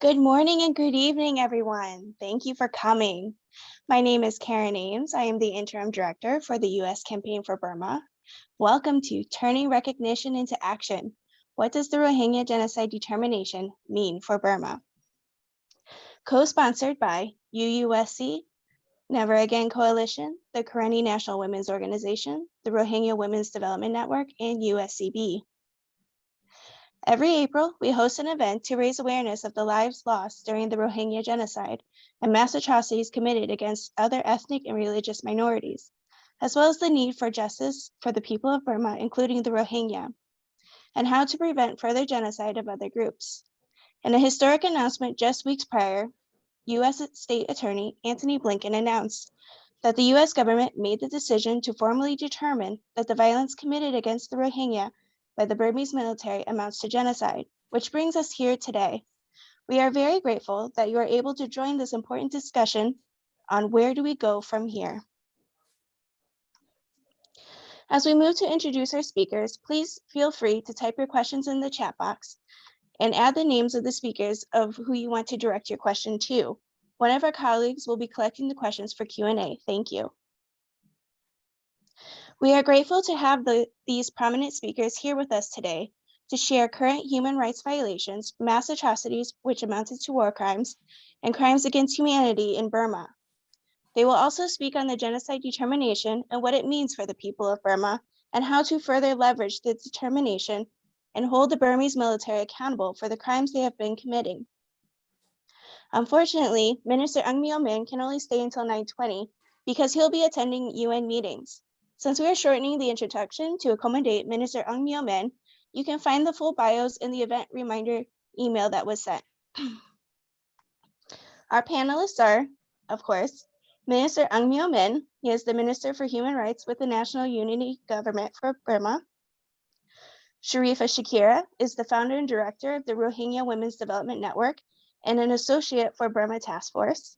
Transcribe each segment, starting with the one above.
Good morning and good evening, everyone. Thank you for coming. My name is Karen Ames. I am the Interim Director for the U.S. Campaign for Burma. Welcome to Turning Recognition into Action. What does the Rohingya Genocide Determination mean for Burma? Co-sponsored by UUSC, Never Again Coalition, the Karenni National Women's Organization, the Rohingya Women's Development Network, and USCB. Every April, we host an event to raise awareness of the lives lost during the Rohingya genocide and mass atrocities committed against other ethnic and religious minorities, as well as the need for justice for the people of Burma, including the Rohingya, and how to prevent further genocide of other groups. In a historic announcement just weeks prior, U.S. State Attorney Antony Blinken announced that the U.S. government made the decision to formally determine that the violence committed against the Rohingya by the Burmese military amounts to genocide, which brings us here today. We are very grateful that you are able to join this important discussion on where do we go from here. As we move to introduce our speakers, please feel free to type your questions in the chat box and add the names of the speakers of who you want to direct your question to. One of our colleagues will be collecting the questions for Q&A. Thank you. We are grateful to have these prominent speakers here with us today to share current human rights violations, mass atrocities, which amounted to war crimes, and crimes against humanity in Burma. They will also speak on the genocide determination and what it means for the people of Burma, and how to further leverage the determination and hold the Burmese military accountable for the crimes they have been committing. Unfortunately, Minister Ang Myo Min can only stay until 9:20 because he'll be attending UN meetings. Since we are shortening the introduction to accommodate Minister Ang Myo Min, you can find the full bios in the event reminder email that was sent. Our panelists are, of course, Minister Ang Myo Min. He is the Minister for Human Rights with the National Unity Government for Burma. Sharifa Shakira is the founder and director of the Rohingya Women's Development Network and an associate for Burma Task Force.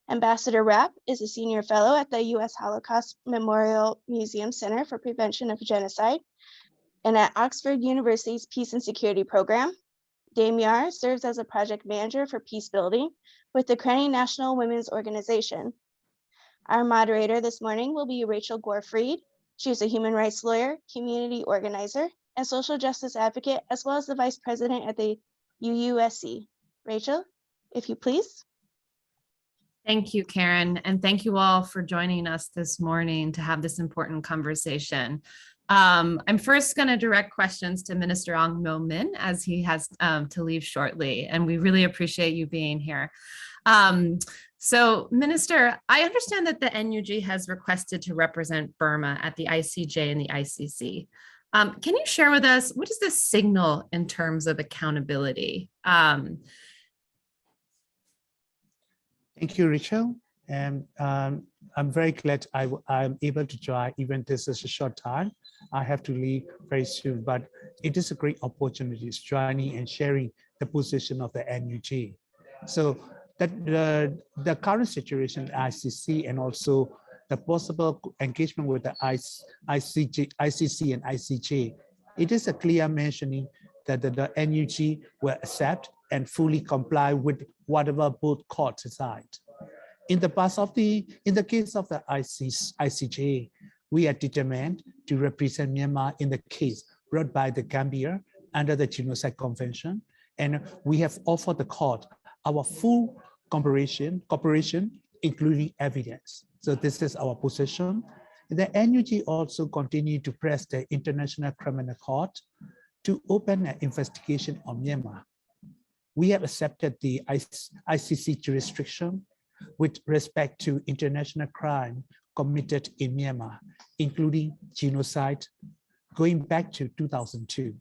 Ambassador Rapp is a senior fellow at the U.S. Holocaust Memorial Museum Center for Prevention of Genocide and at Oxford University's Peace and Security Program. Dame Yar serves as a project manager for peace building with the Karenni National Women's Organization. Our moderator this morning will be Rachel Gore-Fried. She is a human rights lawyer, community organizer, and social justice advocate, as well as the vice president at the UUSC. Rachel, if you please. Thank you, Karen, and thank you all for joining us this morning to have this important conversation. I'm first going to direct questions to Minister Ang Myo Min as he has to leave shortly, and we really appreciate you being here. So, Minister, I understand that the NUG has requested to represent Burma at the ICJ and the ICC. Can you share with us, what does this signal in terms of accountability? Thank you, Rachel. And I'm very glad I'm able to join, even this is a short time. I have to leave very soon, but it is a great opportunity joining and sharing the position of the NUG. So that the current situation at ICC and also the possible engagement with the ICC and ICJ, it is a clear mentioning that the NUG will accept and fully comply with whatever both courts decide. In the case of the ICJ, we are determined to represent Myanmar in the case brought by the Gambia under the Genocide Convention, and we have offered the court our full cooperation, including evidence. So this is our position. The NUG also continue to press the International Criminal Court to open an investigation on Myanmar. We have accepted the ICC jurisdiction with respect to international crime committed in Myanmar, including genocide, going back to 2002.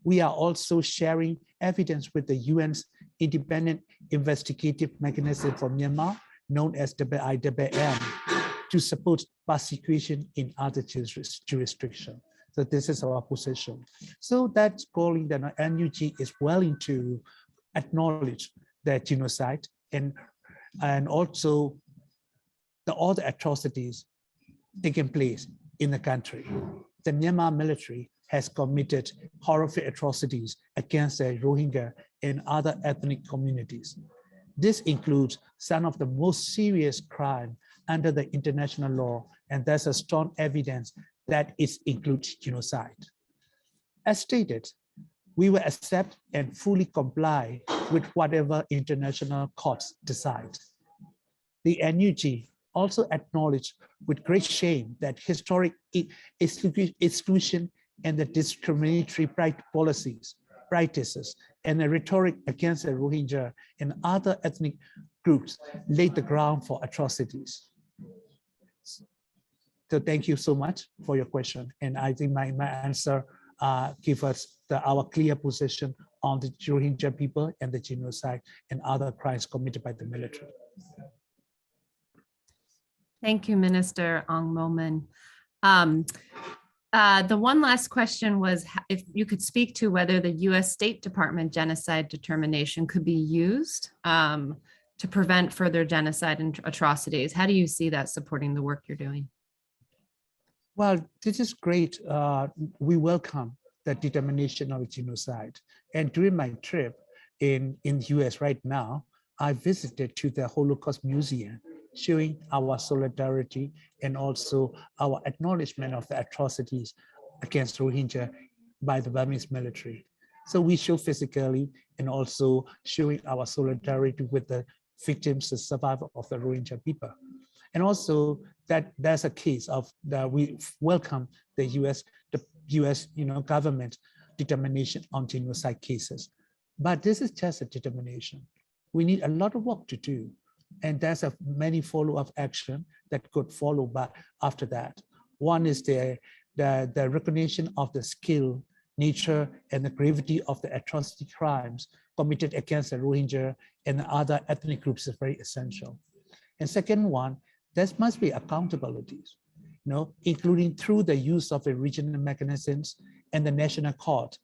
We are also sharing evidence with the UN's Independent Investigative Mechanism for Myanmar, known as IIMM, to support prosecution in other jurisdictions. So this is our position. So that's calling that NUG is willing to acknowledge the genocide and also all the atrocities taking place in the country. The Myanmar military has committed horrific atrocities against the Rohingya and other ethnic communities. This includes some of the most serious crime under the international law, and there's a strong evidence that it includes genocide. As stated, we will accept and fully comply with whatever international courts decide. The NUG also acknowledged with great shame that historic exclusion and the discriminatory policies, practices, and the rhetoric against the Rohingya and other ethnic groups laid the ground for atrocities. So thank you so much for your question. And I think my answer gives us our clear position on the Rohingya people and the genocide and other crimes committed by the military. Thank you, Minister Ong Momin. The one last question was if you could speak to whether the US State Department genocide determination could be used to prevent further genocide and atrocities. How do you see that supporting the work you're doing? Well, this is great. We welcome the determination of genocide. And during my trip in US right now, I visited to the Holocaust Museum, showing our solidarity and also our acknowledgement of the atrocities against Rohingya by the Burmese military. So we show physically and also showing our solidarity with the victims, the survivors of the Rohingya people. And also that there's a case of that we welcome the US government determination on genocide cases. But this is just a determination. We need a lot of work to do. And there's many follow-up action that could follow back after that. One is the recognition of the skill, nature, and the gravity of the atrocity crimes committed against the Rohingya and other ethnic groups is very essential. And second one, there must be accountabilities, including through the use of the regional mechanisms and the national court,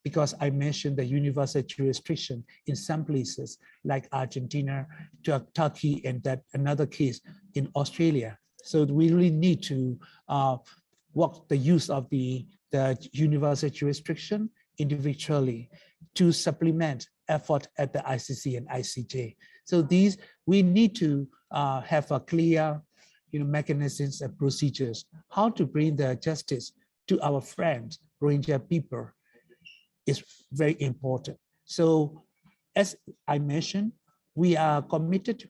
because I mentioned the universal jurisdiction in some places like Argentina, Turkey, and that another case in Australia. So we really need to work the use of the universal jurisdiction individually to supplement effort at the ICC and ICJ. So these, we need to have a clear mechanisms and procedures, how to bring the justice to our friends, Rohingya people, is very important. So as I mentioned, we are committed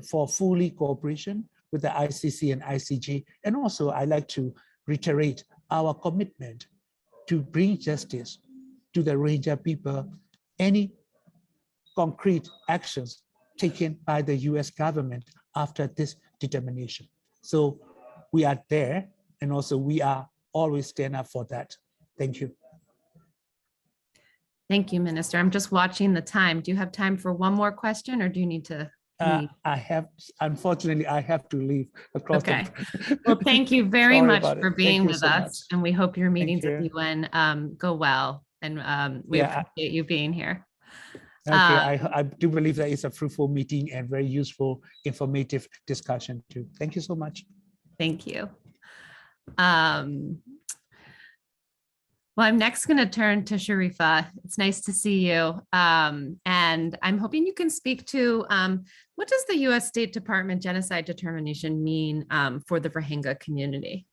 for fully cooperation with the ICC and ICJ. And also I like to reiterate our commitment to bring justice to the Rohingya people. Any concrete actions taken by the US government after this determination. So we are there, and also we are always stand up for that. Thank you. Thank you, Minister. I'm just watching the time. Do you have time for one more question, or do you need to leave? Unfortunately, I have to leave across. Okay. Well, thank you very much for being with us. And we hope your meetings at the UN go well. And we appreciate you being here. Okay, I do believe that it's a fruitful meeting and very useful, informative discussion too. Thank you so much. Thank you. Well, I'm next going to turn to Sharifa. It's nice to see you. And I'm hoping you can speak to what does the US State Department genocide determination mean for the Rohingya community?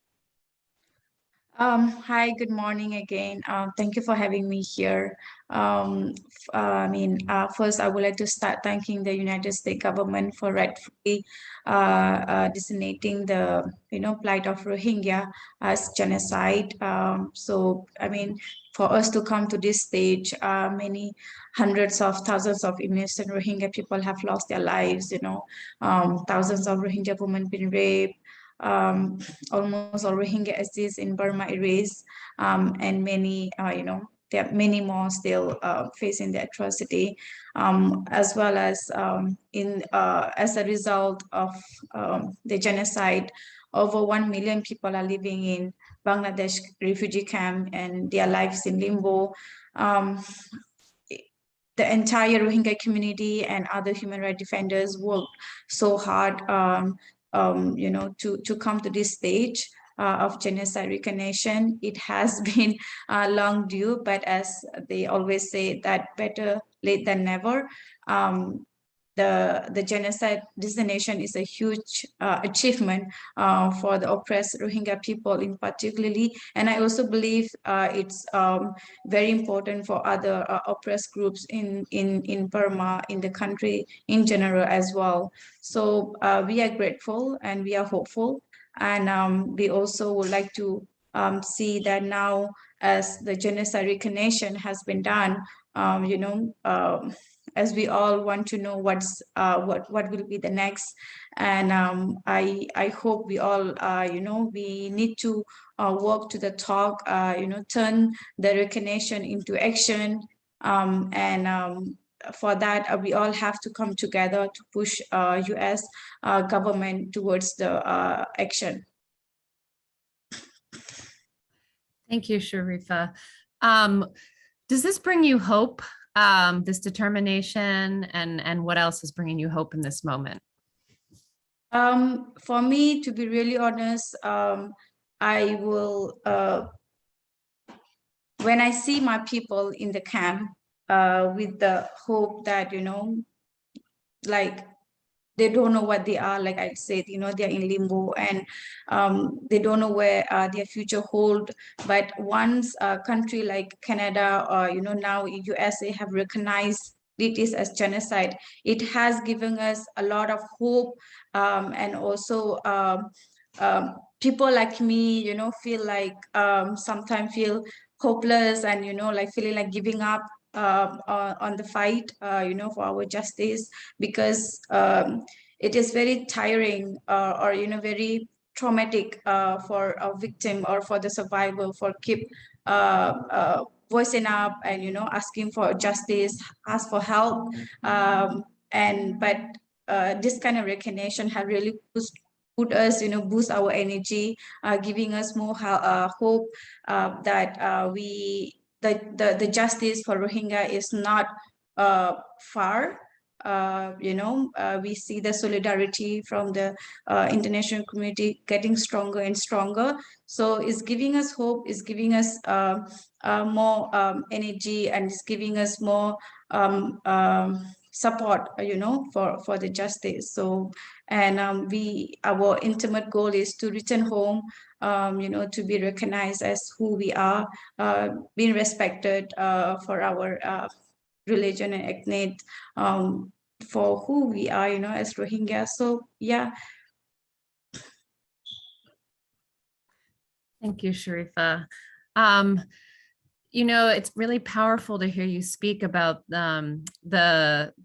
Hi, good morning again. Thank you for having me here. First, I would like to start thanking the United States government for rightfully designating the plight of Rohingya as genocide. For us to come to this stage, many hundreds of thousands of innocent Rohingya people have lost their lives. Thousands of Rohingya women been raped. Almost all Rohingya exist in Burma erased, and many, there are many more still facing the atrocity, as well as as a result of the genocide, over 1 million people are living in Bangladesh refugee camp and their lives in limbo. The entire Rohingya community and other human rights defenders worked so hard to come to this stage. of genocide recognition. It has been long due, but as they always say, that better late than never. The genocide designation is a huge achievement for the oppressed Rohingya people in particularly. And I also believe it's very important for other oppressed groups in Burma, in the country in general as well. So we are grateful and we are hopeful. And we also would like to see that now, as the genocide recognition has been done, as we all want to know what will be the next. And I hope we all we need to work to the talk, turn the recognition into action. And for that, we all have to come together to push US government towards the action. Thank you, Sharifa. Does this bring you hope, this determination, and what else is bringing you hope in this moment? For me, to be really honest, I will, when I see my people in the camp with the hope that, like, they don't know what they are, like I said, they're in limbo, and they don't know where their future hold. But once a country like Canada or, now USA have recognized it is as genocide, it has given us a lot of hope. And also people like me, feel like sometimes feel hopeless and, like feeling like giving up on the fight, for our justice, because it is very tiring or very traumatic for a victim or for the survivor, for keep voicing up and asking for justice, ask for help. But this kind of recognition have really put us, boost our energy, giving us more hope that the justice for Rohingya is not far. We see the solidarity from the international community getting stronger and stronger. So it's giving us hope, it's giving us more energy, and it's giving us more support, for the justice. So, and our ultimate goal is to return home, to be recognized as who we are, being respected for our religion and ethnic, for who we are, as Rohingya. So yeah. Thank you, Sharifa. It's really powerful to hear you speak about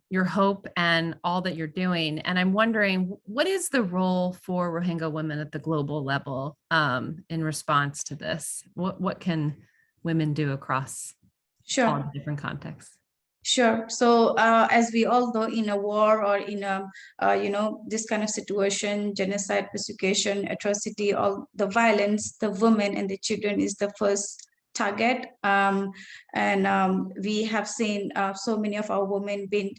your hope and all that you're doing. And I'm wondering, what is the role for Rohingya women at the global level in response to this? What can women do across all the different contexts? Sure. So as we all know, in a war or in a, this kind of situation, genocide, persecution, atrocity, all the violence, the women and the children is the first target. We have seen so many of our women being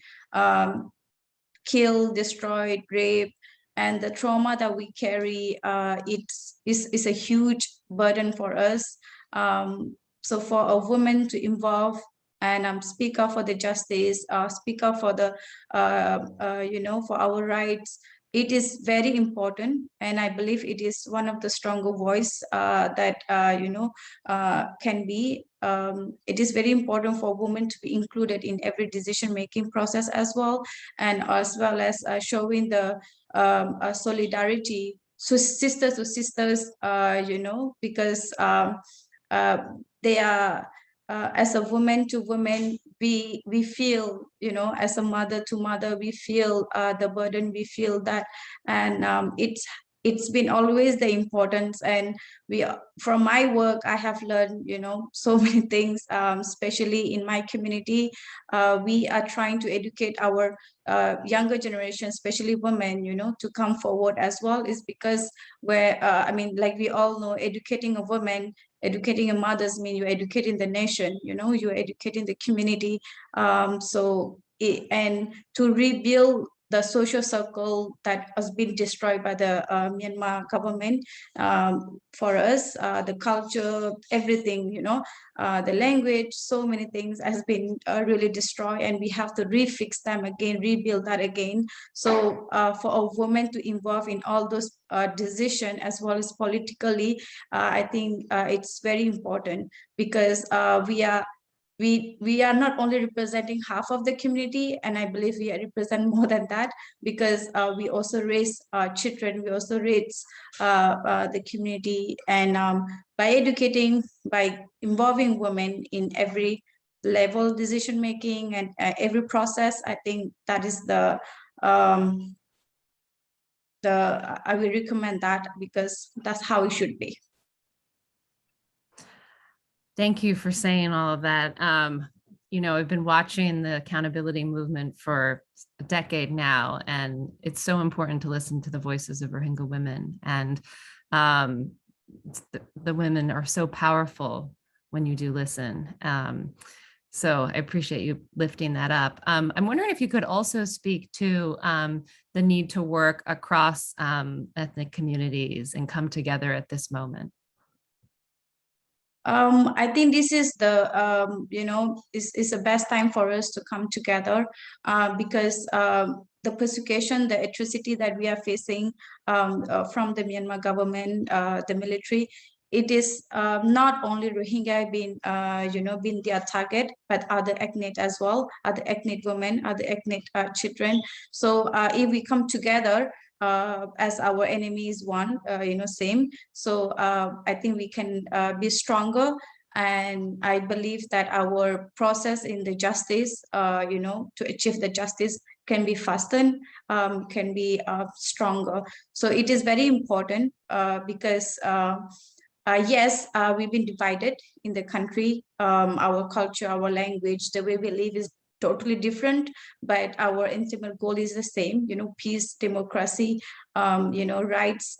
killed, destroyed, raped, and the trauma that we carry, is a huge burden for us. So for a woman to involve and speak up for the justice, speak up for the, for our rights, it is very important. And I believe it is one of the stronger voice that, can be. It is very important for women to be included in every decision-making process as well as showing the solidarity, so sisters to sisters, because they are, as a woman to woman, we feel, as a mother to mother, we feel the burden, we feel that. And it's been always the importance. And from my work, I have learned, so many things, especially in my community. We are trying to educate our younger generation, especially women, to come forward as well, is because like we all know, educating a woman, educating a mother's mean you're educating the nation, you're educating the community. And to rebuild the social circle that has been destroyed by the Myanmar government. For us, the culture, everything, the language, so many things has been really destroyed, and we have to refix them again, rebuild that again. So for a woman to involve in all those decisions as well as politically, I think it's very important, because we are not only representing half of the community, and I believe we represent more than that, because we also raise children, we also raise the community, and by educating, by involving women in every level decision making and every process, I think that is I will recommend that, because that's how it should be. Thank you for saying all of that. I've been watching the accountability movement for a decade now, and it's so important to listen to the voices of Rohingya women. And the women are so powerful when you do listen. So I appreciate you lifting that up. I'm wondering if you could also speak to the need to work across ethnic communities and come together at this moment. I think this is the is the best time for us to come together, because the persecution, the atrocity that we are facing from the Myanmar government, the military, it is not only Rohingya being being their target, but other ethnic as well, other ethnic women, other ethnic children. So if we come together, as our enemy is one, same. So I think we can be stronger, and I believe that our process in the justice, to achieve the justice can be faster, can be stronger. So it is very important, because yes, we've been divided in the country. Our culture, our language, the way we live is totally different, but our ultimate goal is the same, peace, democracy, rights,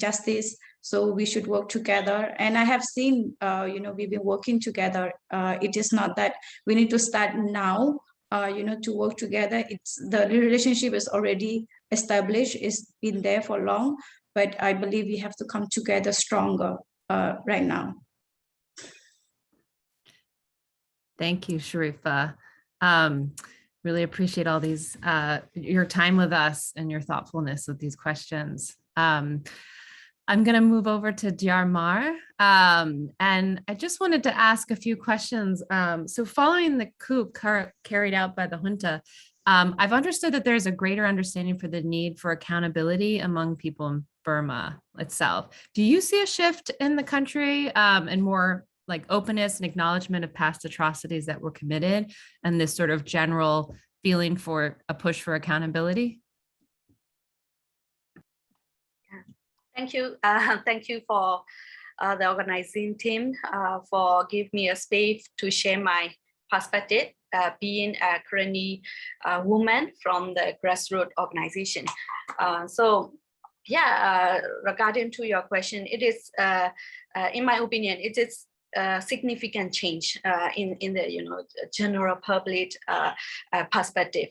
justice. So we should work together. And I have seen, we've been working together. It is not that we need to start now, to work together. It's the relationship is already established, it's been there for long, but I believe we have to come together stronger right now. Thank you, Sharifa. Really appreciate all these, your time with us and your thoughtfulness with these questions. I'm going to move over to Djarmar, and I just wanted to ask a few questions. So following the coup carried out by the junta, I've understood that there's a greater understanding for the need for accountability among people in Burma itself. Do you see a shift in the country and more like openness and acknowledgement of past atrocities that were committed, and this sort of general feeling for a push for accountability? Thank you. Thank you for the organizing team for giving me a space to share my perspective, being a currently woman from the grassroots organization. Regarding to your question, it is, in my opinion, it is significant change in the general public perspective,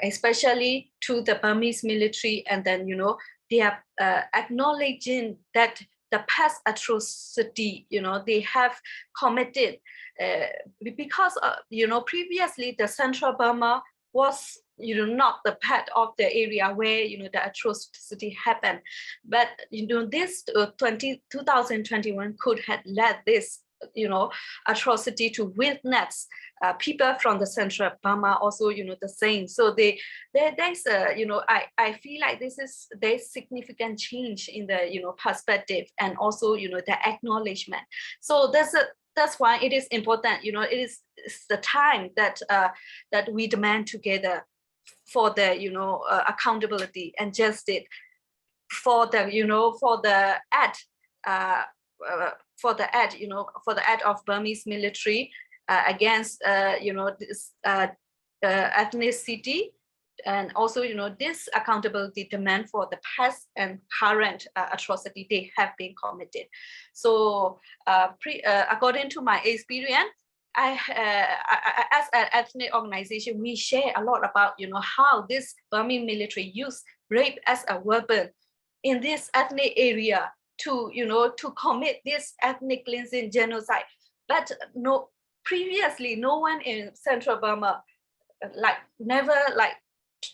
especially to the Burmese military, and then they are acknowledging that the past atrocity they have committed, because previously the central Burma was not the part of the area where the atrocity happened, but this 2021 could have led this atrocity to witness people from the central Burma also the same. So there's I feel like there's significant change in the perspective, and also the acknowledgement. So that's why it is important, it's the time that that we demand together for the accountability and justice, for the act of Burmese military against this ethnicity, and also this accountability demand for the past and current atrocity they have been committed. So according to my experience, as an ethnic organization, we share a lot about, how this Burmese military use rape as a weapon in this ethnic area to, to commit this ethnic cleansing genocide. But previously, no one in Central Burma, never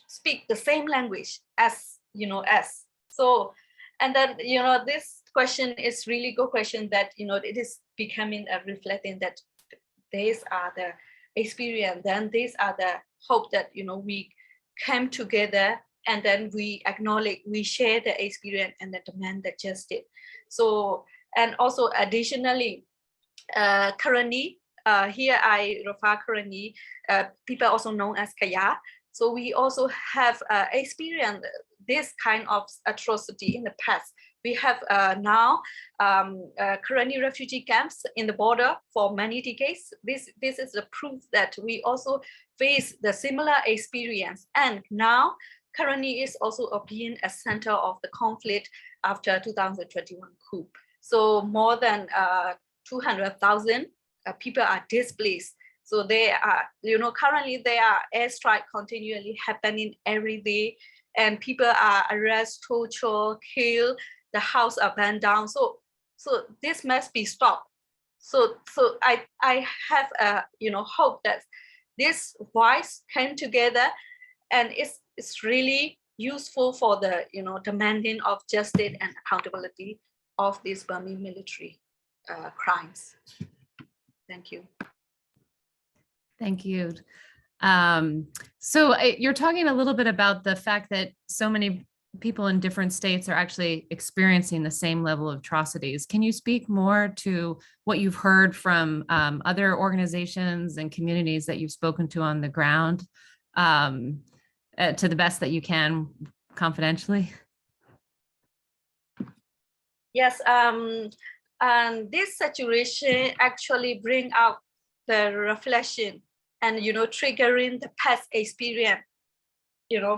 speak the same language as, as. So, and then, this question is really good question that, it is becoming reflecting that these are the experience, then these are the hope that, we came together and then we acknowledge, we share the experience and the demand the justice. So, and also additionally, currently, here I refer currently, people also known as Kaya. So we also have experienced this kind of atrocity in the past. We have now currently refugee camps in the border for many decades. This is the proof that we also face the similar experience. And now currently is also being a center of the conflict after 2021 coup. So more than 200,000 people are displaced. So they are, currently there are airstrikes continually happening every day, and people are arrested, tortured, killed. The house are burned down. So this must be stopped. So I have a hope that this voice came together, and it's really useful for the demanding of justice and accountability of these Burmese military crimes. Thank you. Thank you. So you're talking a little bit about the fact that so many people in different states are actually experiencing the same level of atrocities. Can you speak more to what you've heard from other organizations and communities that you've spoken to on the ground, to the best that you can confidentially? Yes, and this situation actually bring out the reflection and triggering the past experience.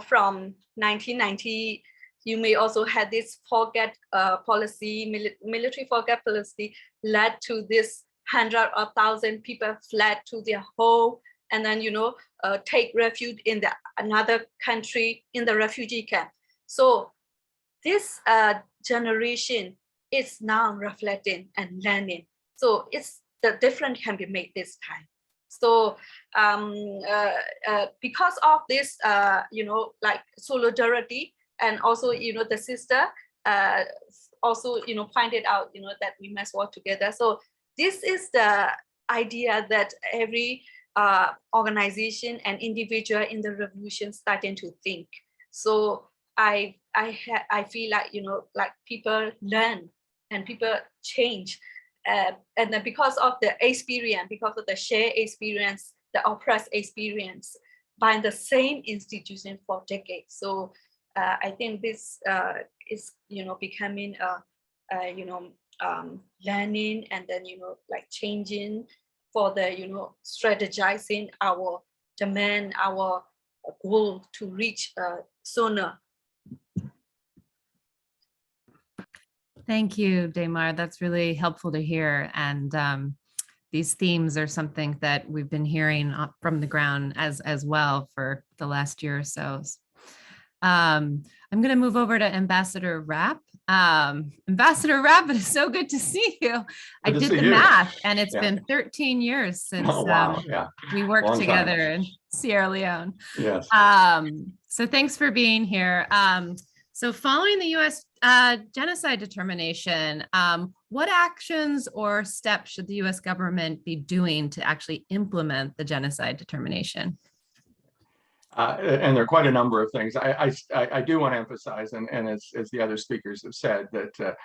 From 1990, you may also have this forget policy, military forget policy, led to this 100 or 1,000 people fled to their home, and then take refuge in another country in the refugee camp. So this generation is now reflecting and learning. So it's the difference can be made this time. So because of this, solidarity, and also, the sister also, pointed out, that we must work together. So this is the idea that every organization and individual in the revolution starting to think. So I feel like, people learn and people change. And then because of the experience, because of the shared experience, the oppressed experience by the same institution for decades. So I think this is, becoming learning, and then, changing for the, strategizing our demand, our goal to reach sooner. Thank you, Daymar. That's really helpful to hear. And these themes are something that we've been hearing from the ground as well for the last year or so. I'm going to move over to Ambassador Rapp. Ambassador Rapp, it is so good to see you. I did the math, and it's been 13 years since we worked together in Sierra Leone. Yes. So thanks for being here. So following the U.S. Genocide determination, what actions or steps should the U.S. government be doing to actually implement the genocide determination? And there are quite a number of things. I do want to emphasize, and as the other speakers have said, that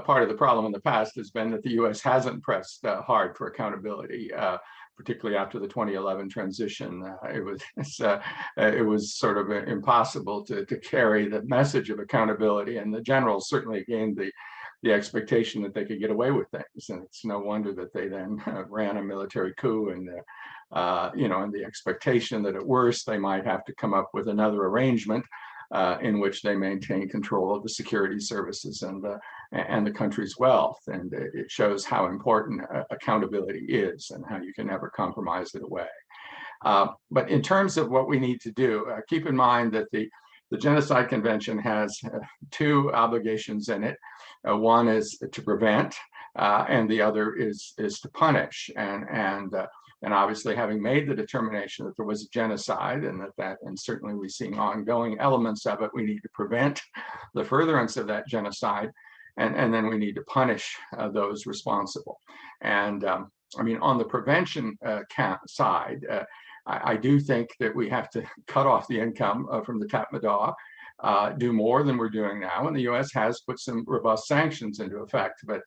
part of the problem in the past has been that the U.S. hasn't pressed hard for accountability, particularly after the 2011 transition. It was sort of impossible to carry the message of accountability, and the generals certainly gained the expectation that they could get away with things, and it's no wonder that they then ran a military coup, and and the expectation that at worst they might have to come up with another arrangement in which they maintain control of the security services and and the country's wealth. And it shows how important accountability is and how you can never compromise it away. But in terms of what we need to do, keep in mind that the Genocide Convention has two obligations in it. One is to prevent, and the other is to punish. And obviously, having made the determination that there was a genocide, and and certainly we're seeing ongoing elements of it, we need to prevent the furtherance of that genocide, and then we need to punish those responsible. And I mean, on the prevention side, I do think that we have to cut off the income from the Tatmadaw, do more than we're doing now. And the U.S. has put some robust sanctions into effect. But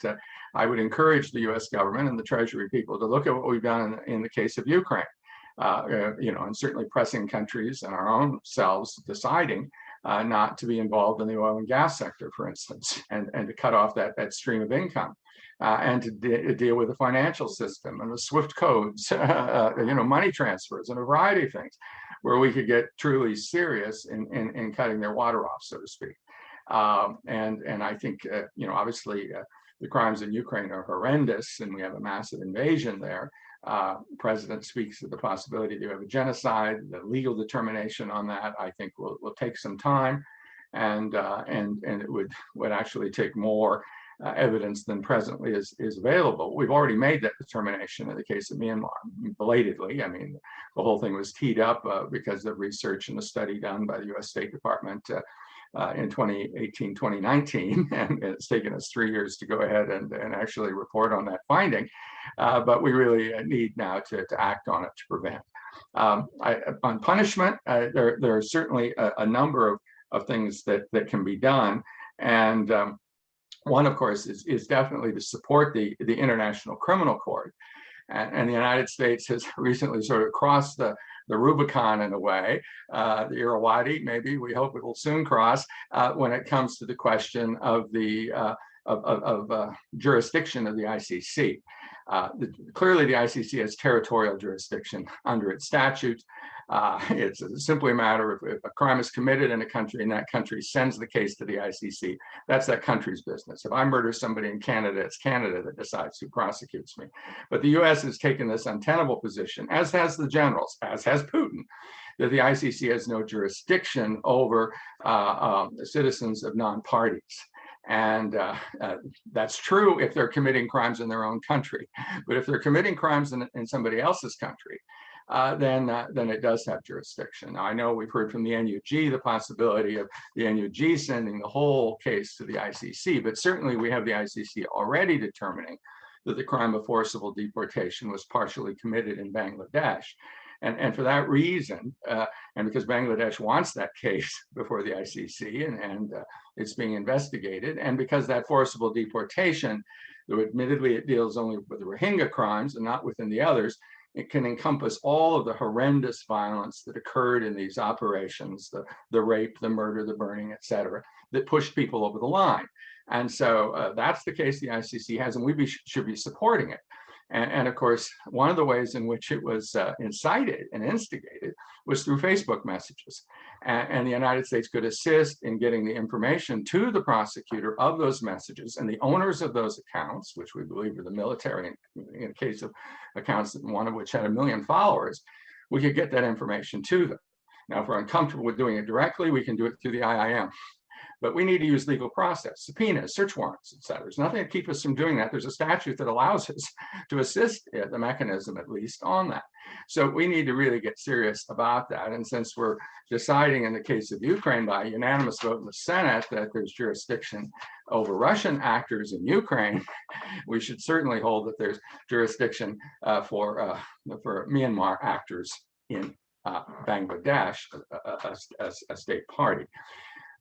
I would encourage the U.S. government and the Treasury people to look at what we've done in the case of Ukraine, and certainly pressing countries and our own selves deciding not to be involved in the oil and gas sector, for instance, and to cut off that stream of income. And to deal with the financial system and the SWIFT codes, money transfers and a variety of things, where we could get truly serious in cutting their water off, so to speak. And I think, obviously the crimes in Ukraine are horrendous, and we have a massive invasion there. President speaks of the possibility to have a genocide. The legal determination on that, I think, will take some time, and it would actually take more evidence than presently is available. We've already made that determination in the case of Myanmar, belatedly. I mean, the whole thing was teed up because of research and a study done by the U.S. State Department in 2018, 2019, and it's taken us 3 years to go ahead and actually report on that finding. But we really need now to act on it to prevent. On punishment, there are certainly a number of things that can be done. And one, of course, is definitely to support the International Criminal Court. And the United States has recently sort of crossed the Rubicon in a way, the Irrawaddy, maybe we hope it will soon cross, when it comes to the question of the jurisdiction of the ICC. Clearly, the ICC has territorial jurisdiction under its statute. It's simply a matter of if a crime is committed in a country and that country sends the case to the ICC, that's that country's business. If I murder somebody in Canada, it's Canada that decides who prosecutes me. But the US has taken this untenable position, as has the generals, as has Putin, that the ICC has no jurisdiction over citizens of non-parties. And that's true if they're committing crimes in their own country. But if they're committing crimes in somebody else's country, then it does have jurisdiction. Now, I know we've heard from the NUG the possibility of the NUG sending the whole case to the ICC, but certainly we have the ICC already determining that the crime of forcible deportation was partially committed in Bangladesh. And for that reason, and because Bangladesh wants that case before the ICC and it's being investigated, and because that forcible deportation, though admittedly it deals only with the Rohingya crimes and not within the others, it can encompass all of the horrendous violence that occurred in these operations, the rape, the murder, the burning, et cetera, that pushed people over the line. And so that's the case the ICC has, and we should be supporting it. And of course, one of the ways in which it was incited and instigated was through Facebook messages. And the United States could assist in getting the information to the prosecutor of those messages and the owners of those accounts, which we believe were the military, in the case of accounts, one of which had 1 million followers, we could get that information to them. Now, if we're uncomfortable with doing it directly, we can do it through the IIM. But we need to use legal process, subpoenas, search warrants, et cetera. There's nothing to keep us from doing that. There's a statute that allows us to assist the mechanism, at least, on that. So we need to really get serious about that. And since we're deciding in the case of Ukraine by a unanimous vote in the Senate that there's jurisdiction over Russian actors in Ukraine, we should certainly hold that there's jurisdiction for Myanmar actors in Bangladesh as a state party.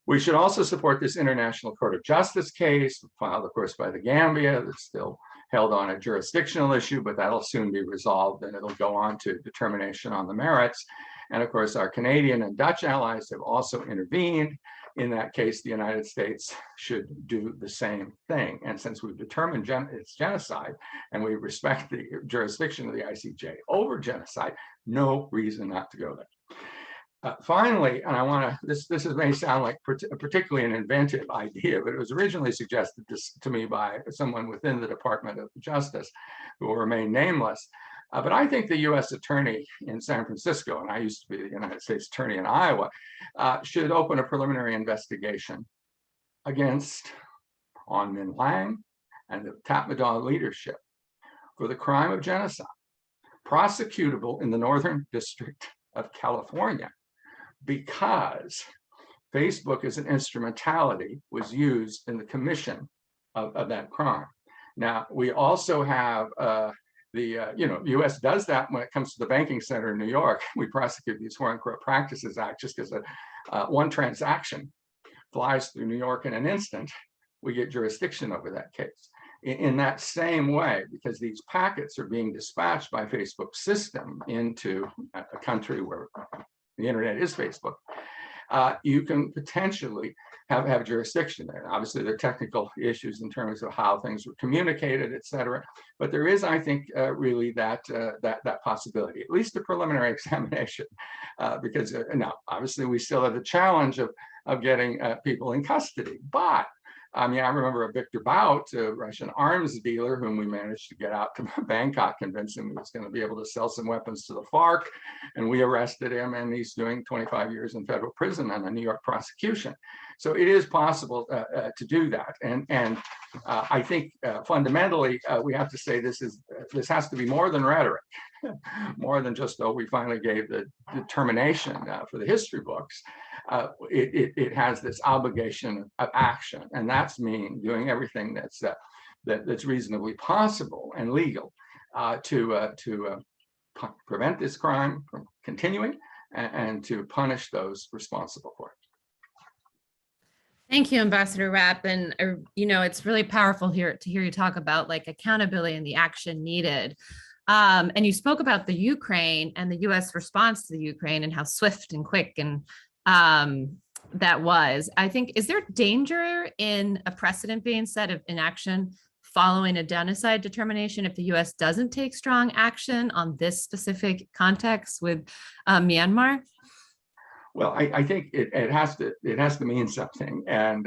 We should also support this International Court of Justice case, filed, of course, by the Gambia, that's still held on a jurisdictional issue, but that'll soon be resolved and it'll go on to determination on the merits. And of course, our Canadian and Dutch allies have also intervened. In that case, the United States should do the same thing. And since we've determined it's genocide and we respect the jurisdiction of the ICJ over genocide, no reason not to go there. Finally, and I want to, this may sound like particularly an inventive idea, but it was originally suggested to me by someone within the Department of Justice, who will remain nameless. But I think the U.S. Attorney in San Francisco, and I used to be the United States Attorney in Iowa, should open a preliminary investigation against On Min Lang and the Tatmadaw leadership for the crime of genocide, prosecutable in the Northern District of California, because Facebook as an instrumentality was used in the commission of that crime. Now, we also have the U.S. does that when it comes to the banking center in New York. We prosecute these Foreign Corrupt Practices Act just because one transaction flies through New York in an instant. We get jurisdiction over that case. In that same way, because these packets are being dispatched by Facebook's system into a country where the internet is Facebook, you can potentially have jurisdiction there. Obviously, there are technical issues in terms of how things were communicated, et cetera. But there is, I think, really that possibility, at least a preliminary examination, because now, obviously, we still have the challenge of getting people in custody. But I mean, I remember a Victor Bout, a Russian arms dealer, whom we managed to get out to Bangkok, convince him he was going to be able to sell some weapons to the FARC, and we arrested him, and he's doing 25 years in federal prison on a New York prosecution. So it is possible to do that, and I think fundamentally we have to say this has to be more than rhetoric, more than just, oh, we finally gave the determination for the history books. It has this obligation of action, and that's mean doing everything that's reasonably possible and legal to prevent this crime from continuing and to punish those responsible for it. Thank you, Ambassador Rapp. And, it's really powerful here to hear you talk about like accountability and the action needed. And you spoke about the Ukraine and the U.S. response to the Ukraine and how swift and quick and that was. I think, is there danger in a precedent being set of inaction following a genocide determination if the U.S. doesn't take strong action on this specific context with Myanmar? Well, I think it has to mean something, and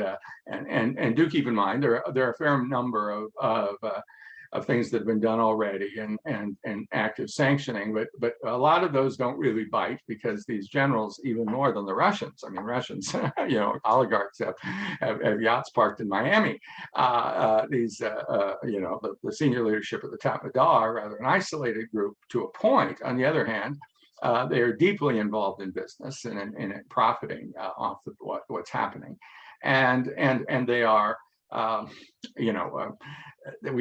do keep in mind there are a fair number of things that have been done already and active sanctioning, but a lot of those don't really bite because these generals, even more than the Russians, I mean, Russians, oligarchs have yachts parked in Miami. The senior leadership of the Tatmadaw are rather an isolated group to a point. On the other hand, they are deeply involved in business and in profiting off of what's happening, and they are. We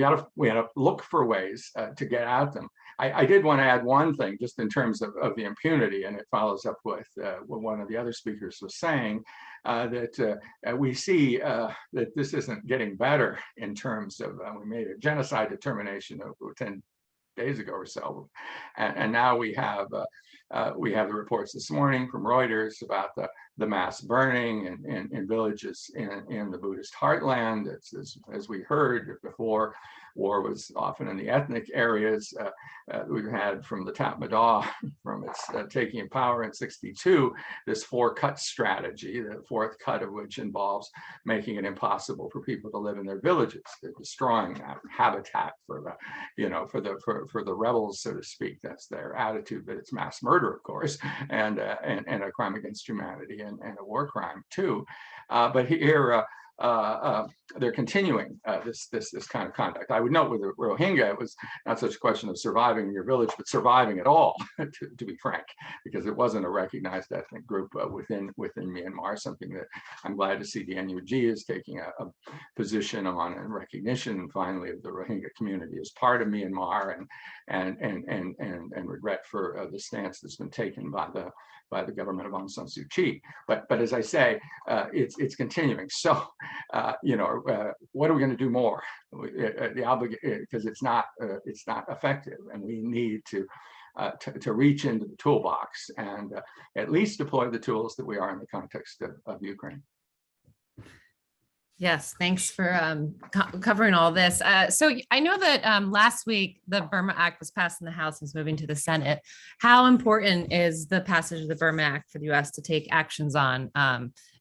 ought to look for ways to get at them. I did want to add one thing just in terms of the impunity, and it follows up with what one of the other speakers was saying, that we see that this isn't getting better in terms of we made a genocide determination over 10 days ago or so, and now we have the reports this morning from Reuters about the mass burning in villages in the Buddhist heartland. As we heard before, war was often in the ethnic areas. We've had from the Tatmadaw, from its taking of power in '62, this 4-cut strategy, the fourth cut of which involves making it impossible for people to live in their villages. They're destroying that habitat for the rebels, so to speak. That's their attitude, but it's mass murder, of course, and a crime against humanity and a war crime too. But here they're continuing this kind of conduct. I would note with the Rohingya, it was not such a question of surviving in your village, but surviving at all, to be frank, because it wasn't a recognized ethnic group within Myanmar, something that I'm glad to see the NUG is taking a position on, and recognition finally of the Rohingya community as part of Myanmar, and regret for the stance that's been taken by the government of Aung San Suu Kyi. But as I say, it's continuing. So what are we going to do more? Because it's not effective, and we need to reach into the toolbox and at least deploy the tools that we are in the context of Ukraine. Yes, thanks for covering all this. So I know that last week the Burma Act was passed in the House and is moving to the Senate. How important is the passage of the Burma Act for the U.S. to take actions on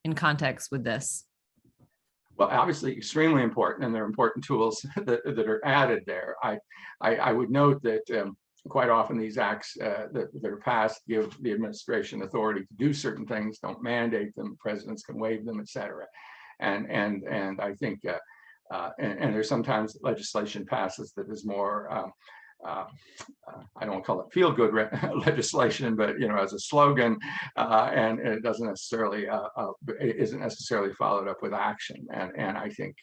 in context with this? Well, obviously extremely important, and there are important tools that are added there. I would note that quite often these acts that are passed give the administration authority to do certain things, don't mandate them, presidents can waive them, et cetera. And I think, and there's sometimes legislation passes that is more, I don't want to call it feel-good legislation, but as a slogan, and it doesn't necessarily, it isn't necessarily followed up with action. And I think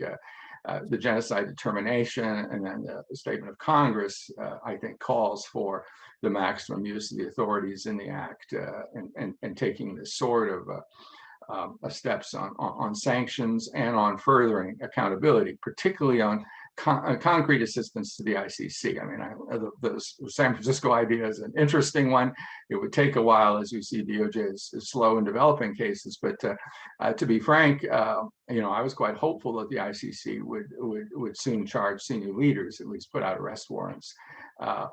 the genocide determination and then the statement of Congress, I think, calls for the maximum use of the authorities in the act and taking this sort of steps on sanctions and on furthering accountability, particularly on concrete assistance to the ICC. I mean, the San Francisco idea is an interesting one. It would take a while, as you see DOJ is slow in developing cases. But to be frank, I was quite hopeful that the ICC would soon charge senior leaders, at least put out arrest warrants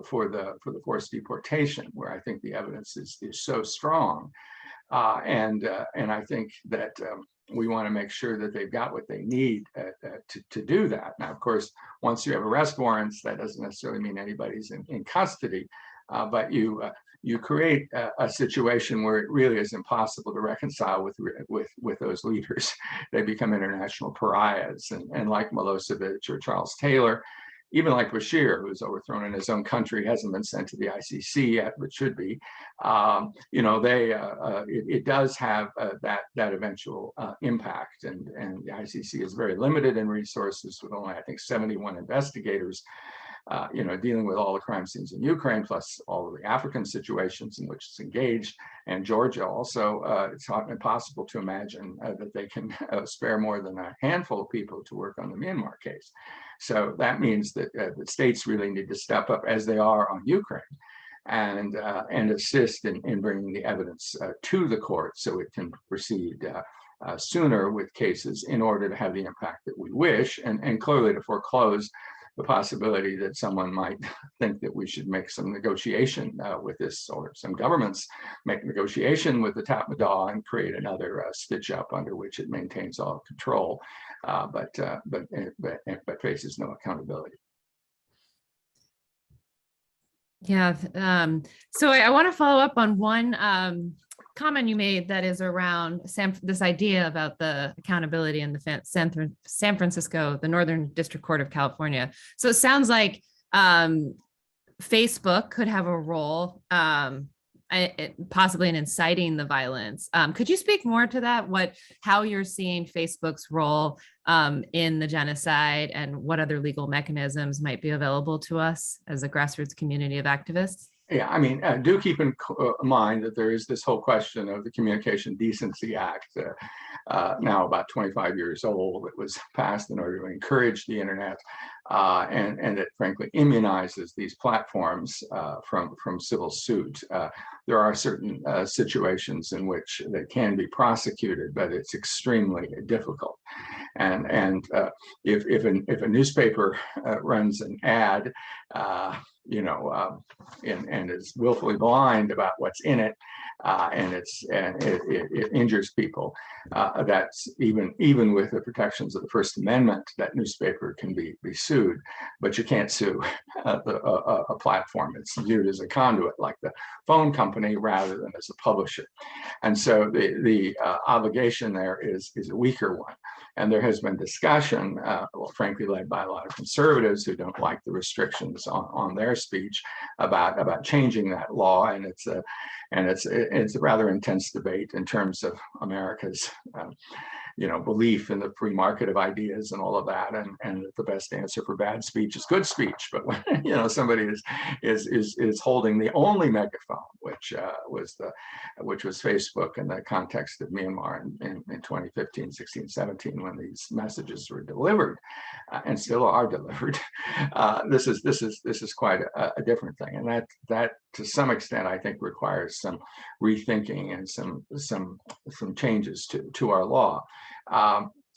for the forced deportation, where I think the evidence is so strong. And I think that we want to make sure that they've got what they need to do that. Now, of course, once you have arrest warrants, that doesn't necessarily mean anybody's in custody, but you create a situation where it really is impossible to reconcile with those leaders. They become international pariahs, and like Milosevic or Charles Taylor, even like Bashir, who's overthrown in his own country, hasn't been sent to the ICC yet, but should be. It does have that eventual impact, and the ICC is very limited in resources, with only, I think, 71 investigators. Dealing with all the crime scenes in Ukraine, plus all of the African situations in which it's engaged, and Georgia also. It's impossible to imagine that they can spare more than a handful of people to work on the Myanmar case. So that means that the states really need to step up, as they are on Ukraine, and assist in bringing the evidence to the court so it can proceed sooner with cases in order to have the impact that we wish, and clearly to foreclose the possibility that someone might think that we should make some negotiation with this, or some governments make negotiation with the Tatmadaw and create another stitch up under which it maintains all control, but faces no accountability. Yeah. So I want to follow up on one comment you made that is around this idea about the accountability in the San Francisco, the Northern District Court of California. So it sounds like Facebook could have a role, possibly in inciting the violence. Could you speak more to that? How you're seeing Facebook's role in the genocide, and what other legal mechanisms might be available to us as a grassroots community of activists? Yeah, I mean, do keep in mind that there is this whole question of the Communication Decency Act, now about 25 years old. It was passed in order to encourage the internet, and it frankly immunizes these platforms from civil suit. There are certain situations in which they can be prosecuted, but it's extremely difficult. And if a newspaper runs an ad, and is willfully blind about what's in it, and it injures people, that's even with the protections of the First Amendment, that newspaper can be sued, but you can't sue a platform. It's viewed as a conduit, like the phone company, rather than as a publisher. And so the obligation there is a weaker one. And there has been discussion, frankly, led by a lot of conservatives who don't like the restrictions on their speech, about changing that law. And it's a rather intense debate in terms of America's belief in the free market of ideas and all of that, and the best answer for bad speech is good speech. But when somebody is holding the only megaphone, which was Facebook in the context of Myanmar in 2015, 16, 17, when these messages were delivered, and still are delivered, this is quite a different thing, and that to some extent I think requires some rethinking and some changes to our law.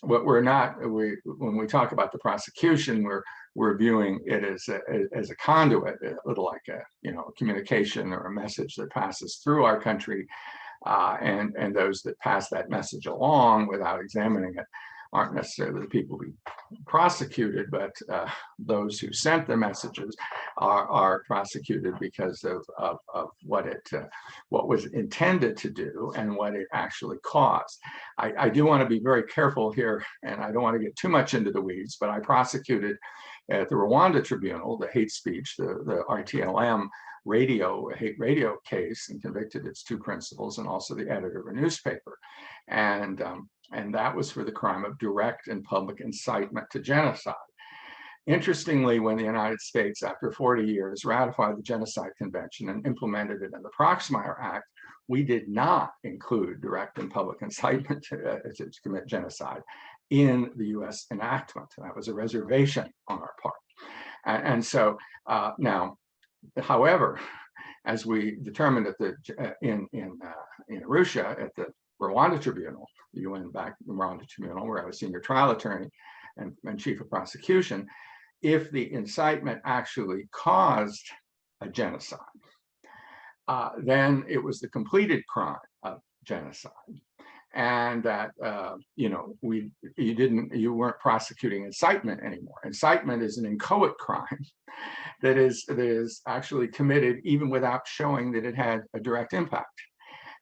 what we're not, when we talk about the prosecution, we're viewing it as a conduit, a little like a communication or a message that passes through our country, and those that pass that message along without examining it aren't necessarily the people to be prosecuted, but those who sent the messages are prosecuted because of what was intended to do and what it actually caused. I do want to be very careful here, and I don't want to get too much into the weeds, but I prosecuted at the Rwanda Tribunal the hate speech, the RTLM hate radio case, and convicted its two principals and also the editor of a newspaper. And that was for the crime of direct and public incitement to genocide. Interestingly, when the United States, after 40 years, ratified the Genocide Convention and implemented it in the Proxmire Act, we did not include direct and public incitement to commit genocide in the US enactment. That was a reservation on our part. And so now, however, as we determined at in Arusha at the Rwanda Tribunal, the UN-backed Rwanda Tribunal, where I was senior trial attorney and chief of prosecution, if the incitement actually caused a genocide, then it was the completed crime of genocide, and that you weren't prosecuting incitement anymore. Incitement is an inchoate crime that is actually committed even without showing that it had a direct impact.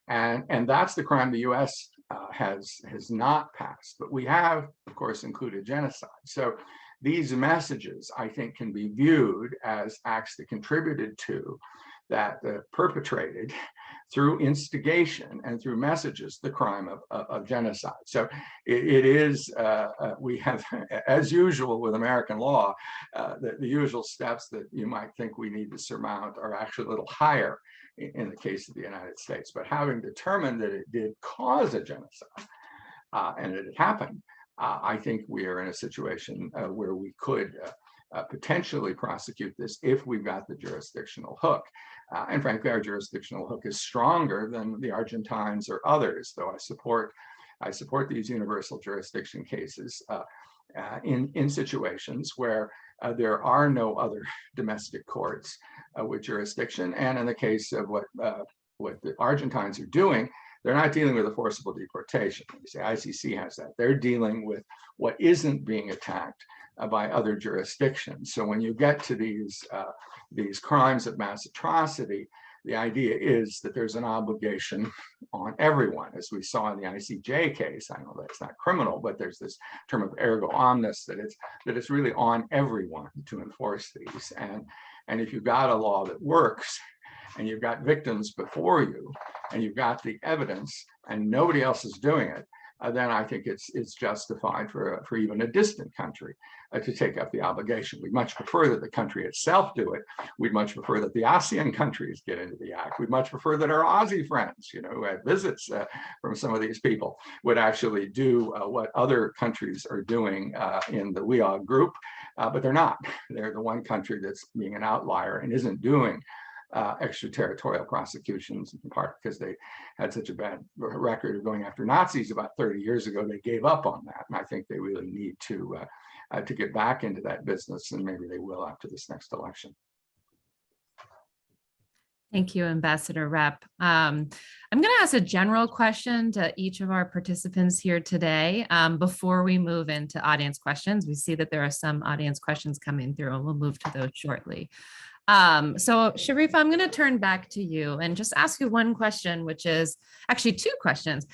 And that's the crime the US has not passed, but we have, of course, included genocide. So these messages, I think, can be viewed as acts that contributed to, that perpetrated through instigation and through messages, the crime of genocide. So it is, we have, as usual with American law, the usual steps that you might think we need to surmount are actually a little higher in the case of the United States. But having determined that it did cause a genocide and it happened, I think we are in a situation where we could potentially prosecute this if we've got the jurisdictional hook. And frankly, our jurisdictional hook is stronger than the Argentines or others, though I support these universal jurisdiction cases in situations where there are no other domestic courts with jurisdiction. And in the case of what the Argentines are doing, they're not dealing with a forcible deportation. You say ICC has that. They're dealing with what isn't being attacked by other jurisdictions. So when you get to these crimes of mass atrocity, the idea is that there's an obligation on everyone, as we saw in the ICJ case. I know that's not criminal, but there's this term of ergo omnes, that it's really on everyone to enforce these. And if you've got a law that works, and you've got victims before you, and you've got the evidence, and nobody else is doing it, then I think it's justified for even a distant country to take up the obligation. We'd much prefer that the country itself do it. We'd much prefer that the ASEAN countries get into the act. We'd much prefer that our Aussie friends, who had visits from some of these people, would actually do what other countries are doing in the WEOG group, but they're not. They're the one country that's being an outlier and isn't doing extraterritorial prosecutions, in part because they had such a bad record of going after Nazis about 30 years ago. They gave up on that, and I think they really need to get back into that business, and maybe they will after this next election. Thank you, Ambassador Rep. I'm going to ask a general question to each of our participants here today before we move into audience questions. We see that there are some audience questions coming through, and we'll move to those shortly. So Sharifa, I'm going to turn back to you and just ask you one question, which is actually two questions.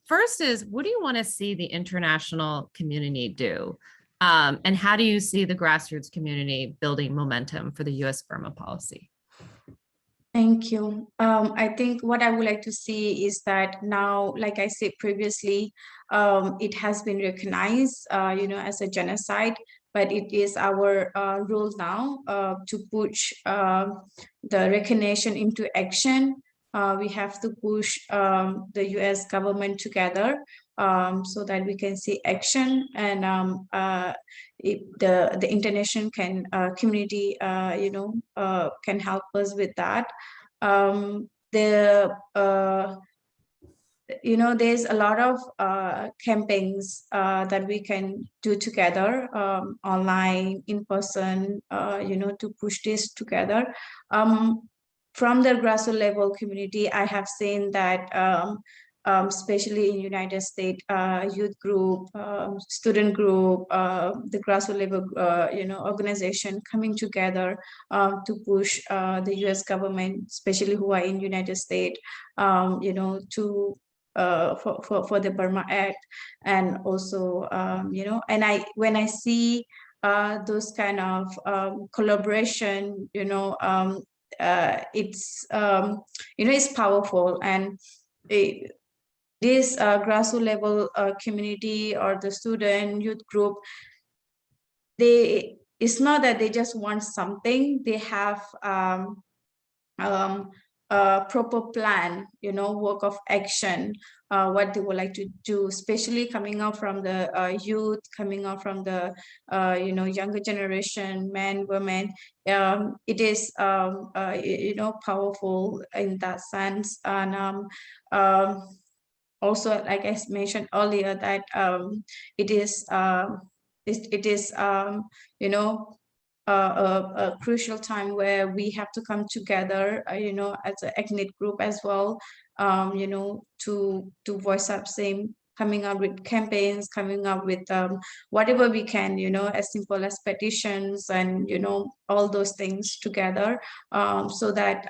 First is, what do you want to see the international community do? And how do you see the grassroots community building momentum for the U.S. Burma policy? Thank you. I think what I would like to see is that now, like I said previously, it has been recognized, as a genocide, but it is our role now to push the recognition into action. We have to push the US government together so that we can see action, and the international community, can help us with that. there's a lot of campaigns that we can do together, online, in person, to push this together. From the grassroots level community, I have seen that especially in United States, youth group, student group, the grassroots level, organization coming together to push the U.S. government, especially who are in United States, to for the Burma Act, and also and when I see those kind of collaboration, it's it's powerful, and this grassroots level community or the student youth group, it's not that they just want something, they have a proper plan, work of action, what they would like to do, especially coming out from the youth, coming out from the younger generation, men, women. It is powerful in that sense. And also, like I mentioned earlier, that it is a crucial time where we have to come together, as an ethnic group as well, to voice up, same, coming up with campaigns, coming up with whatever we can, as simple as petitions and, all those things together, so that